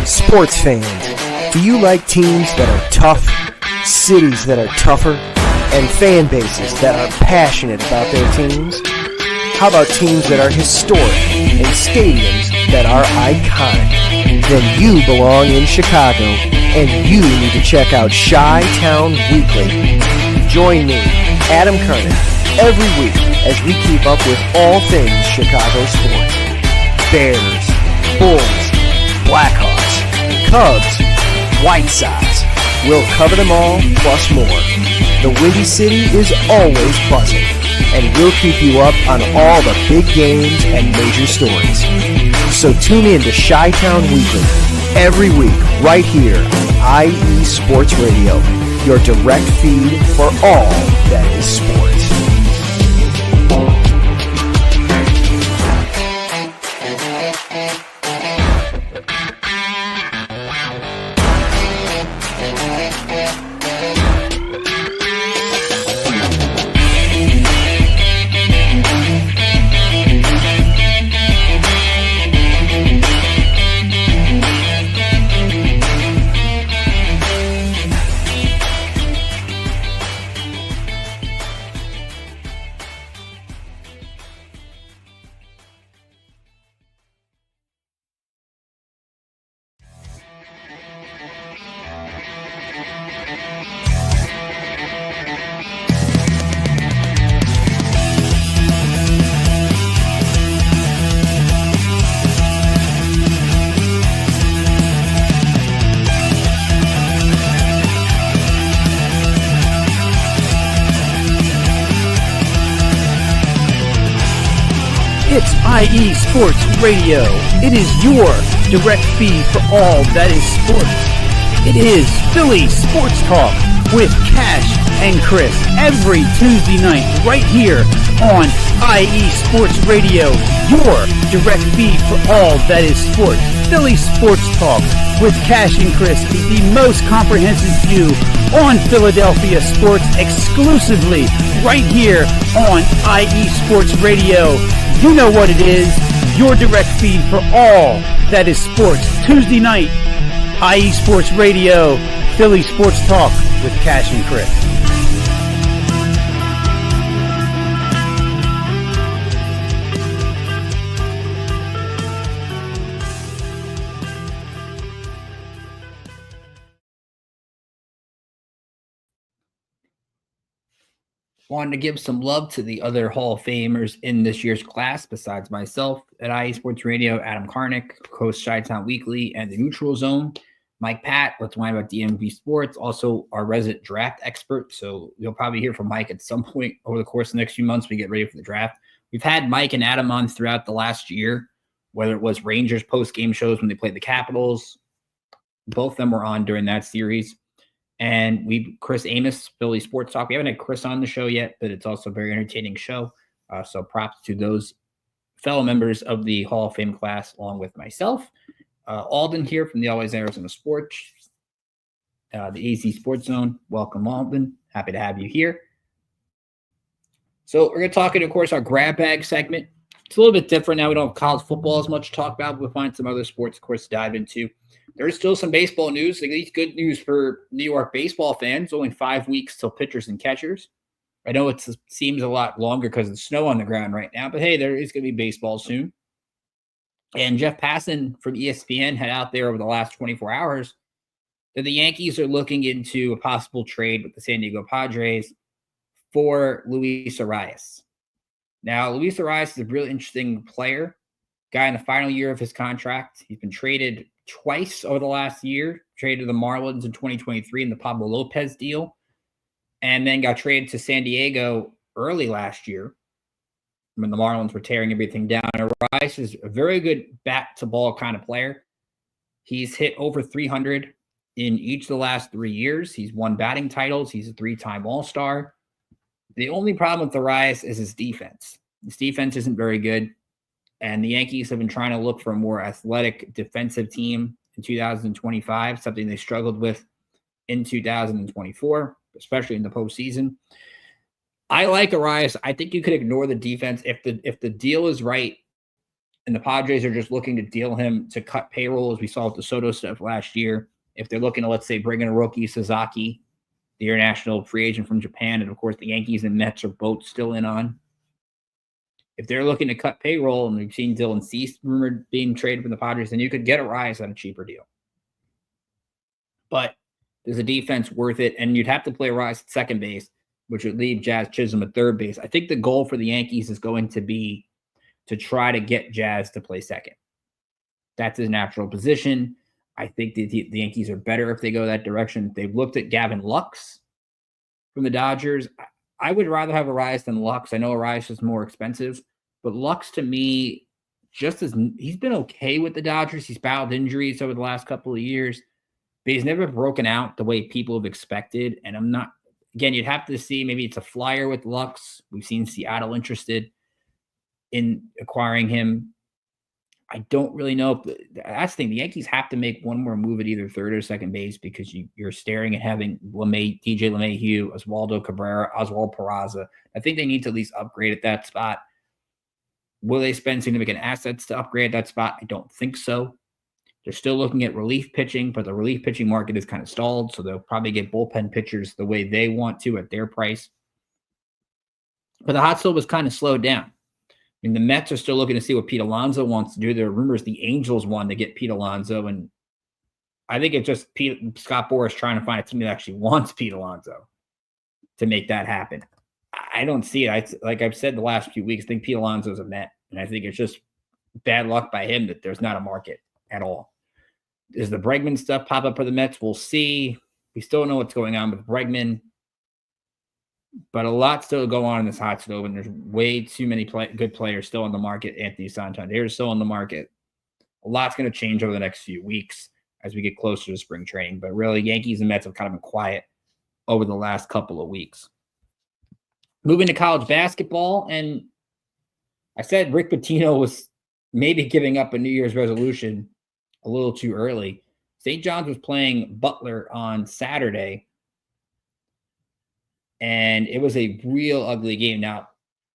Sports fans, do you like teams that are tough, cities that are tougher, and fan bases that are passionate about their teams? How about teams that are historic and stadiums that are iconic? Then you belong in Chicago, and you need to check out Chi-Town Weekly. Join me, Adam Kernan, every week as we keep up with all things Chicago sports. Bears, Bulls, Blackhawks, Cubs, White Sox. We'll cover them all, plus more. The Windy City is always buzzing, and we'll keep you up on all the big games and major stories. So tune in to Chi-Town Weekly every week right here on IE Sports Radio, your direct feed for all that is sports. It's IE Sports Radio. It is your direct feed for all that is sports. It is Philly Sports Talk with Cash and Chris every Tuesday night right here on IE Sports Radio, your direct feed for all that is sports. Philly Sports Talk with Cash and Chris is the most comprehensive view on Philadelphia sports exclusively right here on IE Sports Radio. You know what it is, your direct feed for all that is sports. Tuesday night, IE Sports Radio, Philly Sports Talk with Cash and Chris. Wanted to give some love to the other Hall of Famers in this year's class besides myself at IE Sports Radio, Adam Karnick, host Chi-Town Weekly and the Neutral Zone, Mike Pat, let's whine about DMV Sports, also our resident draft expert. So you'll probably hear from Mike at some point over the course of the next few months. We get ready for the draft. We've had Mike and Adam on throughout the last year, whether it was Rangers post-game shows when they played the Capitals. Both of them were on during that series. And Chris Amos, Philly Sports Talk. We haven't had Chris on the show yet, but it's also a very entertaining show. So props to those fellow members of the Hall of Fame class, along with myself. Alden here from the Always Arizona Sports, the AZ Sports Zone. Welcome, Alden. Happy to have you here. So we're going to talk, of course, our grab bag segment. It's a little bit different now. We don't have college football as much to talk about, but we'll find some other sports, of course, to dive into. There's still some baseball news. At least good news for New York baseball fans. Only 5 weeks till pitchers and catchers. I know it seems a lot longer because of the snow on the ground right now, but hey, there is going to be baseball soon. And Jeff Passan from ESPN had out there over the last 24 hours that the Yankees are looking into a possible trade with the San Diego Padres for Luis Arias. Now, Luis Arias is a really interesting player. Guy in the final year of his contract. He's been traded twice over the last year. Traded to the Marlins in 2023 in the Pablo Lopez deal. And then got traded to San Diego early last year when the Marlins were tearing everything down. Arias is a very good bat-to-ball kind of player. He's hit over 300 in each of the last 3 years. He's won batting titles. He's a 3-time All-Star. The only problem with Arias is his defense. His defense isn't very good. And the Yankees have been trying to look for a more athletic defensive team in 2025, something they struggled with in 2024, especially in the postseason. I like Arias. I think you could ignore the defense if the deal is right and the Padres are just looking to deal him to cut payroll, as we saw with the Soto stuff last year. If they're looking to, let's say, bring in a rookie, Sasaki, the international free agent from Japan, and of course the Yankees and Mets are both still in on. If they're looking to cut payroll, and we've seen Dylan Cease rumored being traded from the Padres, then you could get Arias on a cheaper deal. But there's a defense worth it, and you'd have to play Arias at second base, which would leave Jazz Chisholm at third base. I think the goal for the Yankees is going to be to try to get Jazz to play second. That's his natural position. I think the Yankees are better if they go that direction. They've looked at Gavin Lux from the Dodgers. I would rather have Arias than Lux. I know Arias is more expensive, but Lux to me, he's been okay with the Dodgers. He's battled injuries over the last couple of years, but he's never broken out the way people have expected. And I'm not, again, you'd have to see, maybe it's a flyer with Lux. We've seen Seattle interested in acquiring him. I don't really know. That's the thing. The Yankees have to make one more move at either third or second base because you're staring at having DJ LeMahieu, Oswaldo Cabrera, Oswald Peraza. I think they need to at least upgrade at that spot. Will they spend significant assets to upgrade at that spot? I don't think so. They're still looking at relief pitching, but the relief pitching market is kind of stalled, so they'll probably get bullpen pitchers the way they want to at their price. But the hot stove was kind of slowed down. I mean, the Mets are still looking to see what Pete Alonso wants to do. There are rumors the Angels want to get Pete Alonso, and I think it's just Scott Boras trying to find a team that actually wants Pete Alonso to make that happen. I don't see it. Like I've said the last few weeks, I think Pete Alonso is a Met, and I think it's just bad luck by him that there's not a market at all. Does the Bregman stuff pop up for the Mets? We'll see. We still don't know what's going on with Bregman. But a lot still go on in this hot stove, and there's way too many good players still on the market. Anthony Santander is still on the market. A lot's going to change over the next few weeks as we get closer to spring training. But really, Yankees and Mets have kind of been quiet over the last couple of weeks. Moving to college basketball, and I said Rick Pitino was maybe giving up a New Year's resolution a little too early. St. John's was playing Butler on Saturday, and it was a real ugly game. Now,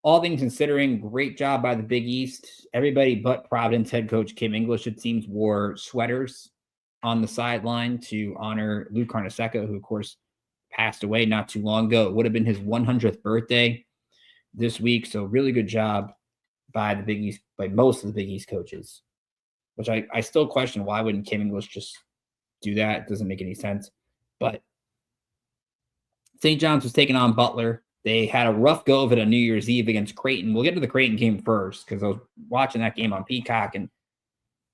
all things considering, great job by the Big East. Everybody but Providence head coach Kim English, it seems, wore sweaters on the sideline to honor Lou Carnesecca, who, of course, passed away not too long ago. It would have been his 100th birthday this week. So really good job by the Big East, by most of the Big East coaches, which I still question, why wouldn't Kim English just do that? It doesn't make any sense. But St. John's was taking on Butler. They had a rough go of it on New Year's Eve against Creighton. We'll get to the Creighton game first because I was watching that game on Peacock, and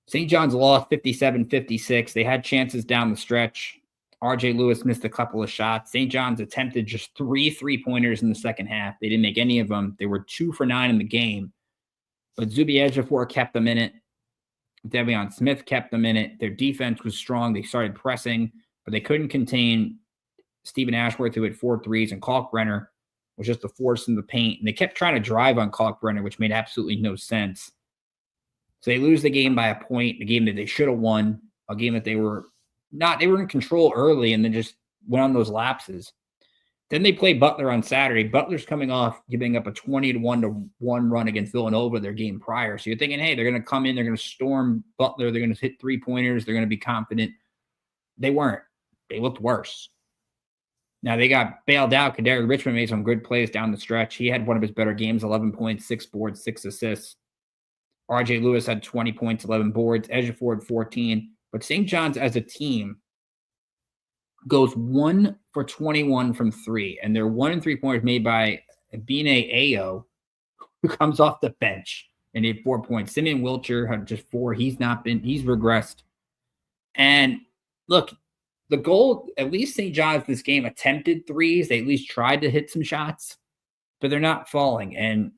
St. John's lost 57-56. They had chances down the stretch. RJ Lewis missed a couple of shots. St. John's attempted just 3 3-pointers in the second half. They didn't make any of them. They were 2 for 9 in the game. But Zuby Ejiofor kept them in it. Devion Smith kept them in it. Their defense was strong. They started pressing, but they couldn't contain Stephen Ashworth, who had 4 threes, and Kalkbrenner was just a force in the paint. And they kept trying to drive on Kalkbrenner, which made absolutely no sense. So they lose the game by a point, a game that they should have won, a game that they were in control early and then just went on those lapses. Then they play Butler on Saturday. Butler's coming off giving up a 20-1 run against Villanova their game prior. So you're thinking, hey, they're going to come in, they're going to storm Butler, they're going to hit 3-pointers, they're going to be confident. They weren't. They looked worse. Now they got bailed out. Kadary Richmond made some good plays down the stretch. He had one of his better games, 11 points, 6 boards, 6 assists. RJ Lewis had 20 points, 11 boards. Ejiofor had 14. But St. John's as a team goes 1 for 21 from 3. And they're 1 and 3-pointers made by Bine Ayo, who comes off the bench and he had 4 points. Simeon Wilcher had just 4. He's regressed. And look, the goal, at least St. John's this game attempted threes. They at least tried to hit some shots, but they're not falling. And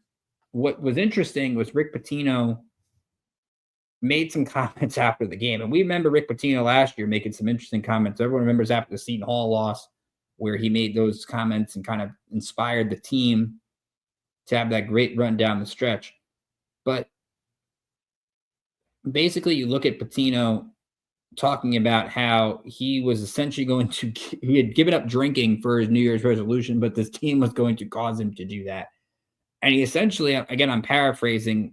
what was interesting was Rick Pitino made some comments after the game. And we remember Rick Pitino last year making some interesting comments. Everyone remembers after the Seton Hall loss where he made those comments and kind of inspired the team to have that great run down the stretch. But basically you look at Pitino talking about how he was essentially he had given up drinking for his New Year's resolution, but this team was going to cause him to do that. And he essentially, again, I'm paraphrasing,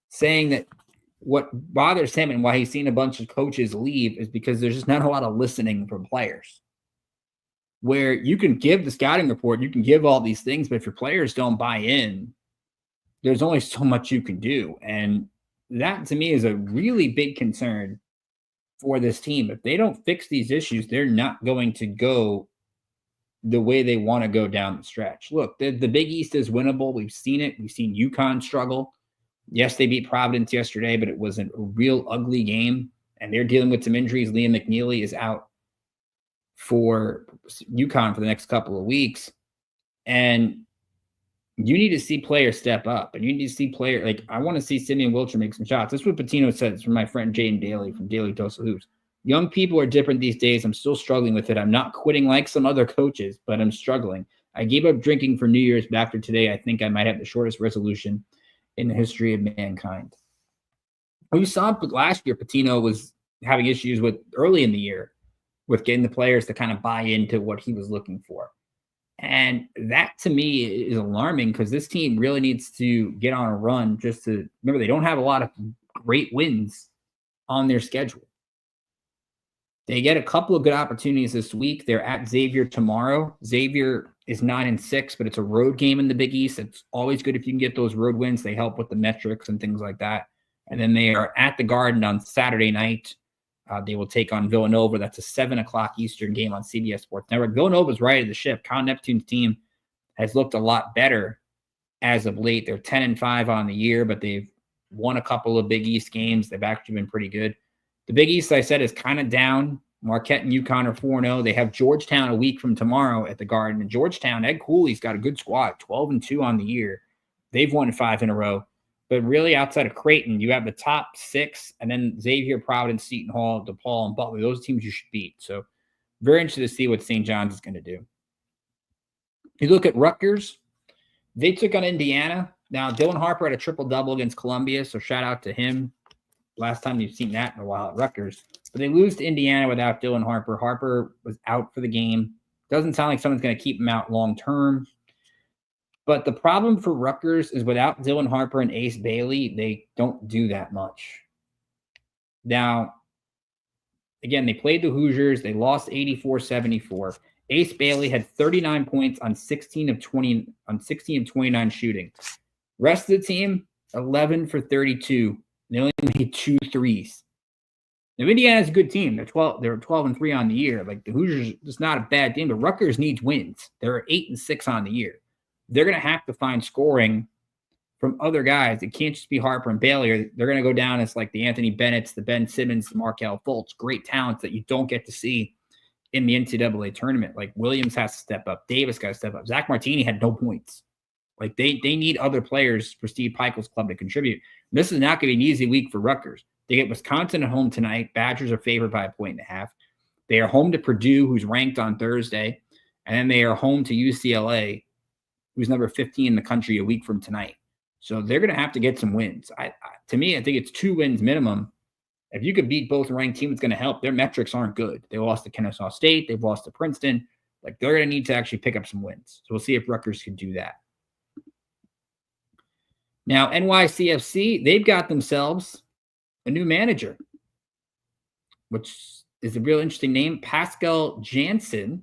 saying that what bothers him and why he's seen a bunch of coaches leave is because there's just not a lot of listening from players. Where you can give the scouting report, you can give all these things, but if your players don't buy in, there's only so much you can do. And that, to me, is a really big concern for this team. If they don't fix these issues, they're not going to go the way they want to go down the stretch. Look, the Big East is winnable. We've seen it. We've seen UConn struggle. Yes, they beat Providence yesterday, but it was a real ugly game. and they're dealing with some injuries. Liam McNeely is out for UConn for the next couple of weeks. And you need to see players step up, and you need to see players like I want to see Simeon Wilcher make some shots. That's what Patino said. It's from my friend Jaden Daly from Daily Dose of Hoops. Young people are different these days. I'm still struggling with it. I'm not quitting like some other coaches, but I'm struggling. I gave up drinking for New Year's, but after today, I think I might have the shortest resolution in the history of mankind. We saw last year Patino was having issues with early in the year with getting the players to kind of buy into what he was looking for. And that to me is alarming because this team really needs to get on a run just to remember they don't have a lot of great wins on their schedule. They get a couple of good opportunities this week. They're at Xavier tomorrow. Xavier is 9-6, but it's a road game in the Big East. It's always good if you can get those road wins. They help with the metrics and things like that. And then they are at the Garden on Saturday night. They will take on Villanova. That's a 7 o'clock Eastern game on CBS Sports Network. Villanova's right at the ship. Con Neptune's team has looked a lot better as of late. They're 10-5 on the year, but they've won a couple of Big East games. They've actually been pretty good. The Big East, I said, is kind of down. Marquette and UConn are 4-0. They have Georgetown a week from tomorrow at the Garden. And Georgetown, Ed Cooley's got a good squad, 12-2 on the year. They've won 5 in a row. But really, outside of Creighton, you have the top 6, and then Xavier, Providence, Seton Hall, DePaul, and Butler. Those teams you should beat. So very interested to see what St. John's is going to do. You look at Rutgers. They took on Indiana. Now, Dylan Harper had a triple-double against Columbia, so shout out to him. Last time you've seen that in a while at Rutgers. But they lose to Indiana without Dylan Harper. Harper was out for the game. Doesn't sound like someone's going to keep him out long-term. But the problem for Rutgers is without Dylan Harper and Ace Bailey, they don't do that much. Now, again, they played the Hoosiers. They lost 84-74. Ace Bailey had 39 points on 16 of 29 shooting. Rest of the team, 11 for 32. They only made 2 threes. Now, Indiana's a good team. They're 12-3 on the year. Like the Hoosiers, it's not a bad team, but Rutgers needs wins. They're 8-6 on the year. They're going to have to find scoring from other guys. It can't just be Harper and Bailey. They're going to go down as like the Anthony Bennett's, the Ben Simmons, the Markelle Fultz, great talents that you don't get to see in the NCAA tournament. Like Williams has to step up. Davis got to step up. Zach Martini had no points. Like they need other players for Steve Pikiell's club to contribute. This is not going to be an easy week for Rutgers. They get Wisconsin at home tonight. Badgers are favored by 1.5. They are home to Purdue, who's ranked on Thursday. And then they are home to UCLA, who's number 15 in the country a week from tonight. So they're going to have to get some wins. To me, I think it's 2 wins minimum. If you could beat both ranked teams, it's going to help. Their metrics aren't good. They lost to Kennesaw State. They've lost to Princeton. Like they're going to need to actually pick up some wins. So we'll see if Rutgers can do that. Now, NYCFC, they've got themselves a new manager, which is a real interesting name, Pascal Jansen.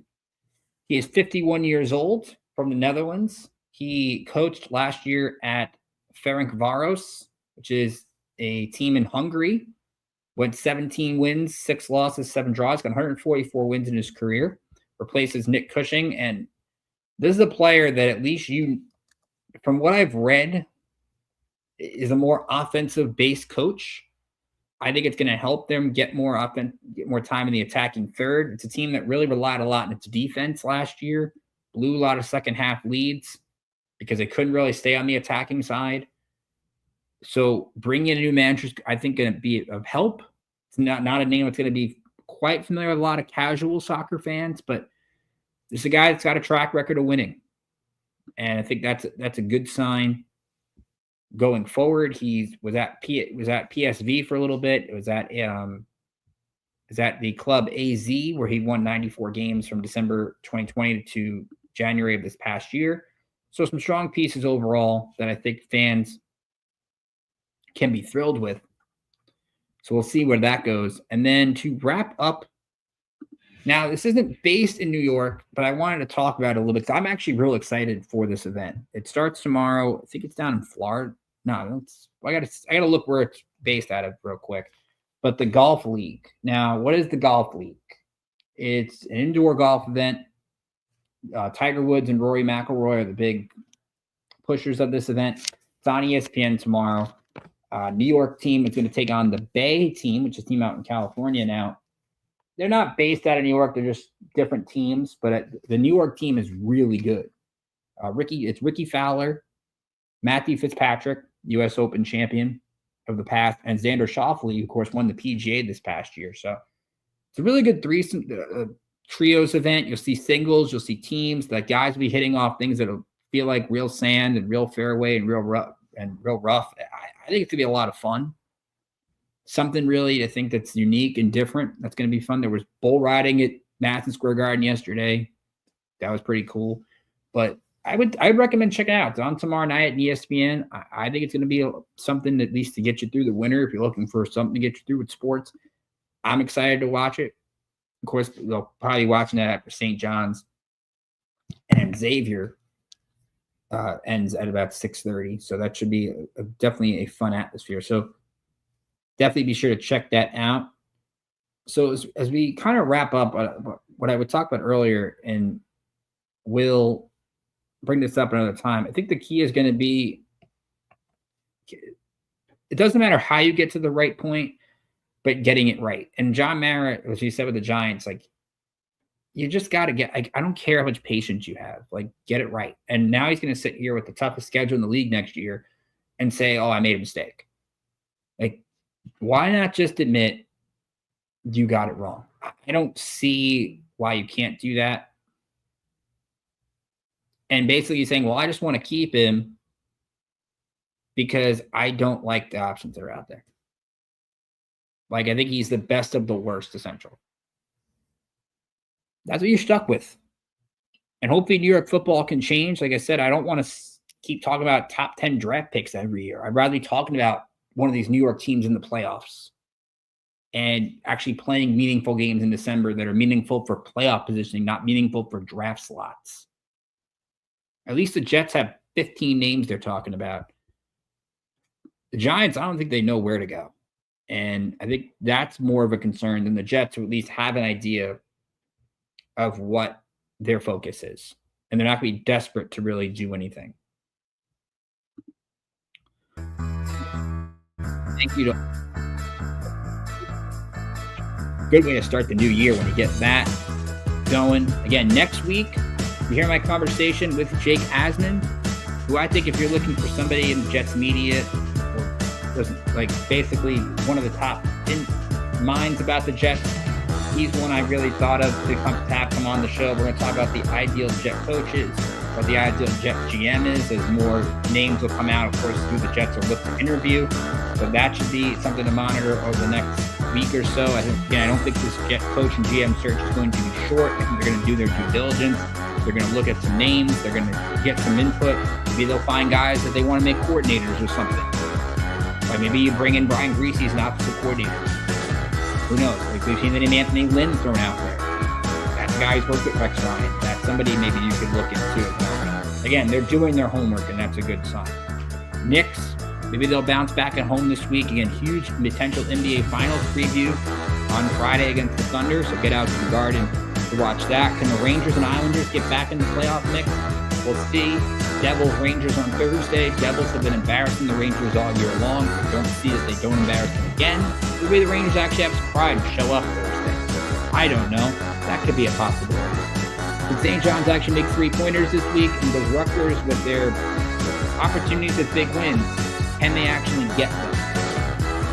He is 51 years old. From the Netherlands. He coached last year at Ferencváros, which is a team in Hungary. Went 17 wins, 6 losses, 7 draws, got 144 wins in his career. Replaces Nick Cushing. And this is a player that at least from what I've read, is a more offensive-based coach. I think it's going to help them get more time in the attacking third. It's a team that really relied a lot on its defense last year. Blew a lot of second-half leads because they couldn't really stay on the attacking side. So bringing in a new manager is, I think, going to be of help. It's not a name that's going to be quite familiar with a lot of casual soccer fans, but it's a guy that's got a track record of winning. And I think that's a good sign going forward. He was at PSV for a little bit. It was at the club AZ, where he won 94 games from December 2020 to January of this past year. So some strong pieces overall that I think fans can be thrilled with. So we'll see where that goes. And then to wrap up, now this isn't based in New York, but I wanted to talk about it a little bit. I'm actually real excited for this event. It starts tomorrow. I think it's down in Florida. No, I gotta look where it's based out of real quick. But the Golf League. Now, what is the Golf League? It's an indoor golf event. Tiger Woods and Rory McIlroy are the big pushers of this event. It's on ESPN tomorrow. New York team is going to take on the Bay team, which is a team out in California now. They're not based out of New York. They're just different teams, but the New York team is really good. It's Ricky Fowler, Matthew Fitzpatrick, U.S. Open champion of the past, and Xander Schauffele, who, of course, won the PGA this past year. So it's a really good trios event. You'll see singles, you'll see teams. The guys will be hitting off things that'll feel like real sand and real fairway and real rough. I think it's gonna be a lot of fun. Something really to think that's unique and different. That's gonna be fun. There was bull riding at Madison Square Garden yesterday. That was pretty cool. But I'd recommend checking it out. It's on tomorrow night at ESPN. I think it's going to be something at least to get you through the winter if you're looking for something to get you through with sports. I'm excited to watch it. Of course, they'll probably be watching that after St. John's and Xavier ends at about 6:30. So that should be definitely a fun atmosphere. So definitely be sure to check that out. So as we kind of wrap up, what I would talk about earlier, and we'll bring this up another time. I think the key is going to be, it doesn't matter how you get to the right point, but getting it right. And John Mara, as you said with the Giants, like, you just got to get, I don't care how much patience you have, like, get it right. And now he's going to sit here with the toughest schedule in the league next year and say, oh, I made a mistake. Like, why not just admit you got it wrong? I don't see why you can't do that. And basically saying, well, I just want to keep him because I don't like the options that are out there. Like, I think he's the best of the worst, essentially. That's what you're stuck with. And hopefully New York football can change. Like I said, I don't want to keep talking about top 10 draft picks every year. I'd rather be talking about one of these New York teams in the playoffs and actually playing meaningful games in December that are meaningful for playoff positioning, not meaningful for draft slots. At least the Jets have 15 names they're talking about. The Giants, I don't think they know where to go. And I think that's more of a concern than the Jets, who at least have an idea of what their focus is. And they're not going to be desperate to really do anything. Thank you. Good way to start the new year when you get that going. Again, next week, you hear my conversation with Jake Asman, who I think if you're looking for somebody in Jets media, or like basically one of the top minds about the Jets, he's one I really thought of to have come on the show. We're going to talk about the ideal Jet coaches, what the ideal Jet GM is, as more names will come out, of course, who the Jets will look to interview. So that should be something to monitor over the next week or so. I don't think this Jet coach and GM search is going to be short. I think they're going to do their due diligence. They're going to look at some names. They're going to get some input. Maybe they'll find guys that they want to make coordinators or something. Or maybe you bring in Brian Griese as an offensive coordinator. Who knows? Like, we've seen the name Anthony Lynn thrown out there. That's a guy who's worked with Rex Ryan. That's somebody maybe you could look into. Again, they're doing their homework, and that's a good sign. Knicks, maybe they'll bounce back at home this week. Again, huge potential NBA Finals preview on Friday against the Thunder, so get out to the Garden to watch that. Can the Rangers and Islanders get back in the playoff mix? We'll see. Devils, Rangers on Thursday. Devils have been embarrassing the Rangers all year long. We don't see that they don't embarrass them again. Maybe the Rangers actually have some pride to show up Thursday. I don't know. That could be a possibility. Did St. John's actually make 3-pointers this week? And does Rutgers, with their opportunities at big wins, can they actually get them?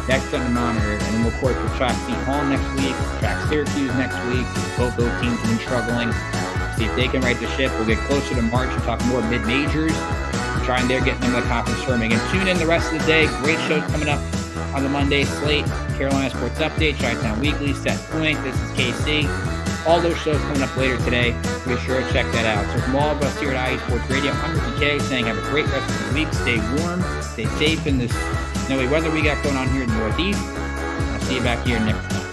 That's something to monitor. And then, of course, we'll track Seton Hall next week, track Syracuse next week. Both those teams have been struggling. See if they can right the ship. We'll get closer to March and talk more mid-majors. Try and they're getting into the conference tournament. And tune in the rest of the day. Great shows coming up on the Monday slate. Carolina Sports Update, Chi-Town Weekly, Set Point. This is KC. All those shows coming up later today. Be sure to check that out. So from all of us here at IE Sports Radio, I'm Ricky K saying have a great rest of the week. Stay warm. Stay safe in this snowy weather we got going on here in the Northeast. I'll see you back here next time.